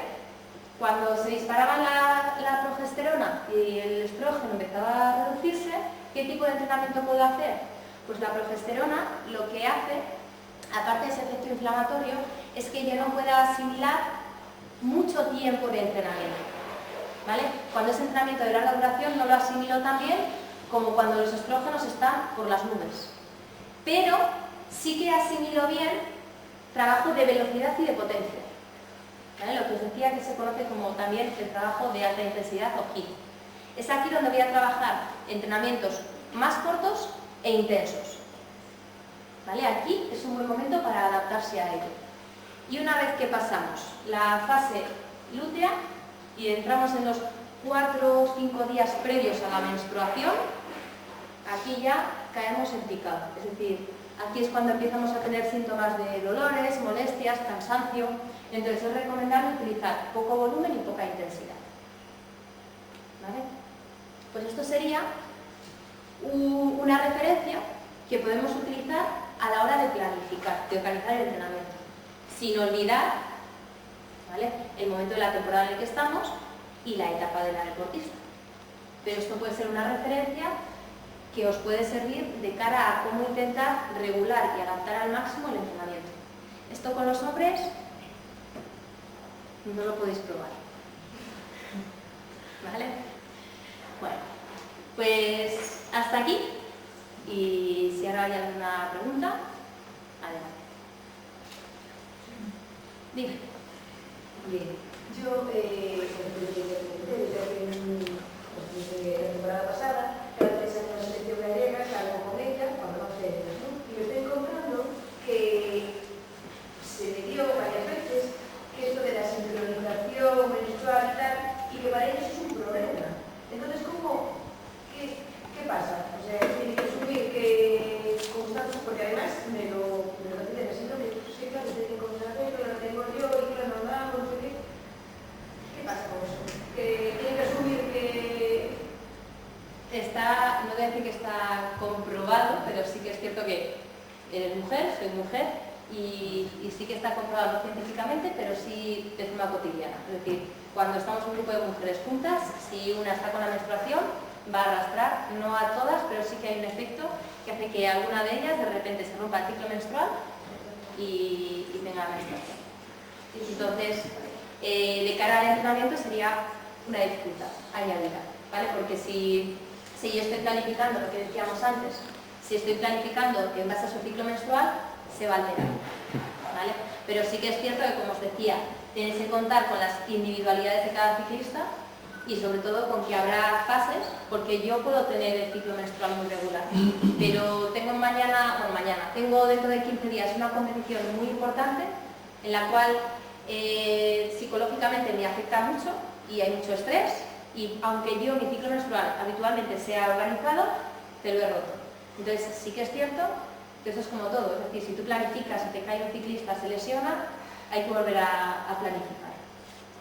cuando se disparaba la progesterona y el estrógeno empezaba a reducirse, ¿qué tipo de entrenamiento puedo hacer? Pues la progesterona lo que hace, aparte de ese efecto inflamatorio, es que ella no pueda asimilar mucho tiempo de entrenamiento, ¿vale? Cuando ese entrenamiento de larga duración no lo asimilo tan bien como cuando los estrógenos están por las nubes. Pero sí que asimilo bien trabajo de velocidad y de potencia, ¿vale? Lo que os decía que se conoce como también el trabajo de alta intensidad o HIIT. Es aquí donde voy a trabajar entrenamientos más cortos e intensos, ¿vale? Aquí es un buen momento para adaptarse a ello. Y una vez que pasamos la fase lútea y entramos en los 4 o 5 días previos a la menstruación, aquí ya caemos en picado. Es decir, aquí es cuando empezamos a tener síntomas de dolores, molestias, cansancio. Entonces es recomendable utilizar poco volumen y poca intensidad, ¿vale? Pues esto sería una referencia que podemos utilizar a la hora de planificar, de organizar el entrenamiento, sin olvidar, ¿vale?, el momento de la temporada en el que estamos y la etapa de la deportista. Pero esto puede ser una referencia que os puede servir de cara a cómo intentar regular y adaptar al máximo el entrenamiento. Esto con los hombres no lo podéis probar, ¿vale? Bueno, pues hasta aquí, y si ahora hay alguna pregunta, adelante. Dime. Bien, yo desde la temporada pasada, cada 3 años la selección gallega, salgo con ella cuando no sé, ¿no? Y me estoy encontrando que se me dio varias veces que esto de la sincronización menstrual y tal, y que para ellos es un problema. Entonces, ¿qué pasa? O sea, tiene que subir que constancia, porque además me lo dicen así, ¿no? Sí, claro, tiene que constancia, pero lo tengo yo y claro, no sé qué. ¿Qué pasa con eso? Que tiene que asumir que... No voy a decir que está comprobado, pero sí que es cierto que eres mujer, soy mujer, y sí que está comprobado científicamente, pero sí de forma cotidiana. Es decir, cuando estamos un grupo de mujeres juntas, si una está con la menstruación, va a arrastrar, no a todas, pero sí que hay un efecto que hace que alguna de ellas de repente se rompa el ciclo menstrual y tenga menstruación. Entonces, de cara al entrenamiento sería una dificultad añadida, ¿vale? Porque si yo estoy planificando lo que decíamos antes, si estoy planificando en base a su ciclo menstrual, se va a alterar, ¿vale? Pero sí que es cierto que, como os decía, tenéis que contar con las individualidades de cada ciclista y sobre todo con que habrá fases, porque yo puedo tener el ciclo menstrual muy regular, pero tengo dentro de 15 días una competición muy importante en la cual psicológicamente me afecta mucho y hay mucho estrés, y aunque yo mi ciclo menstrual habitualmente sea organizado, te lo he roto. Entonces sí que es cierto que eso es como todo, es decir, si tú planificas y te cae un ciclista, se lesiona, hay que volver a planificar.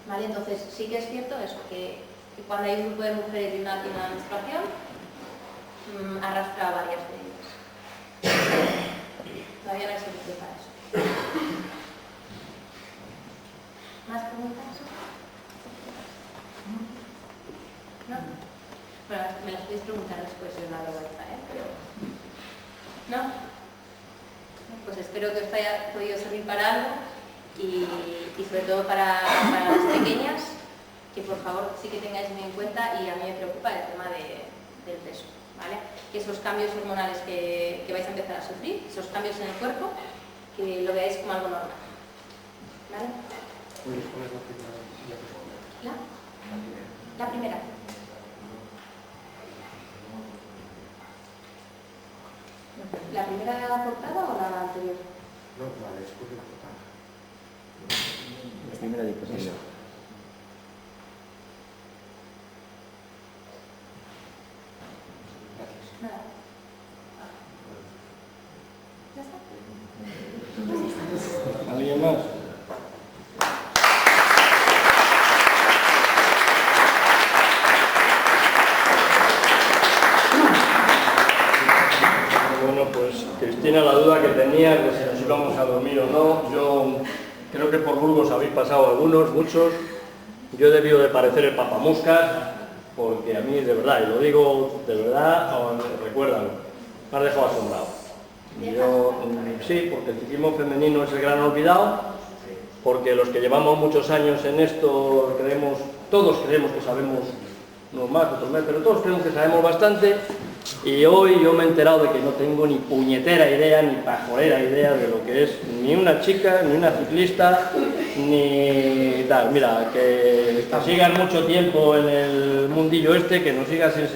¿Vale? Entonces sí que es cierto eso, que cuando hay un grupo de mujeres y una menstruación, arrastra a varias de ellas. Todavía no hay solución para eso. ¿Más preguntas? ¿No? Bueno, me las podéis preguntar después de una vergüenza, ¿eh? Pero... ¿No? Pues espero que os haya podido servir para algo y sobre todo para las pequeñas, que por favor sí que tengáis muy en cuenta, y a mí me preocupa el tema del peso, ¿vale? Que esos cambios hormonales que vais a empezar a sufrir, esos cambios en el cuerpo, que lo veáis como algo normal, ¿vale? La primera. ¿La primera portada o la anterior? No, vale, después de la portada. La primera diapositiva. Gracias. Nada. ¿Ya está? ¿Alguien más? Bueno, pues Cristina, la duda que tenía de si nos íbamos a dormir o no, yo creo que por Burgos habéis pasado algunos, muchos. Yo he debido de parecer el papamuscas, porque a mí de verdad, y lo digo de verdad, recuérdalo, me has dejado asombrado. Yo, sí, porque el ciclismo femenino es el gran olvidado, porque los que llevamos muchos años en esto todos creemos que sabemos, unos más, otros menos, pero todos creemos que sabemos bastante, y hoy yo me he enterado de que no tengo ni puñetera idea, ni pajolera idea de lo que es ni una chica, ni una ciclista, ni tal. Mira, que sigas mucho tiempo en el mundillo este, que nos sigas enseñando.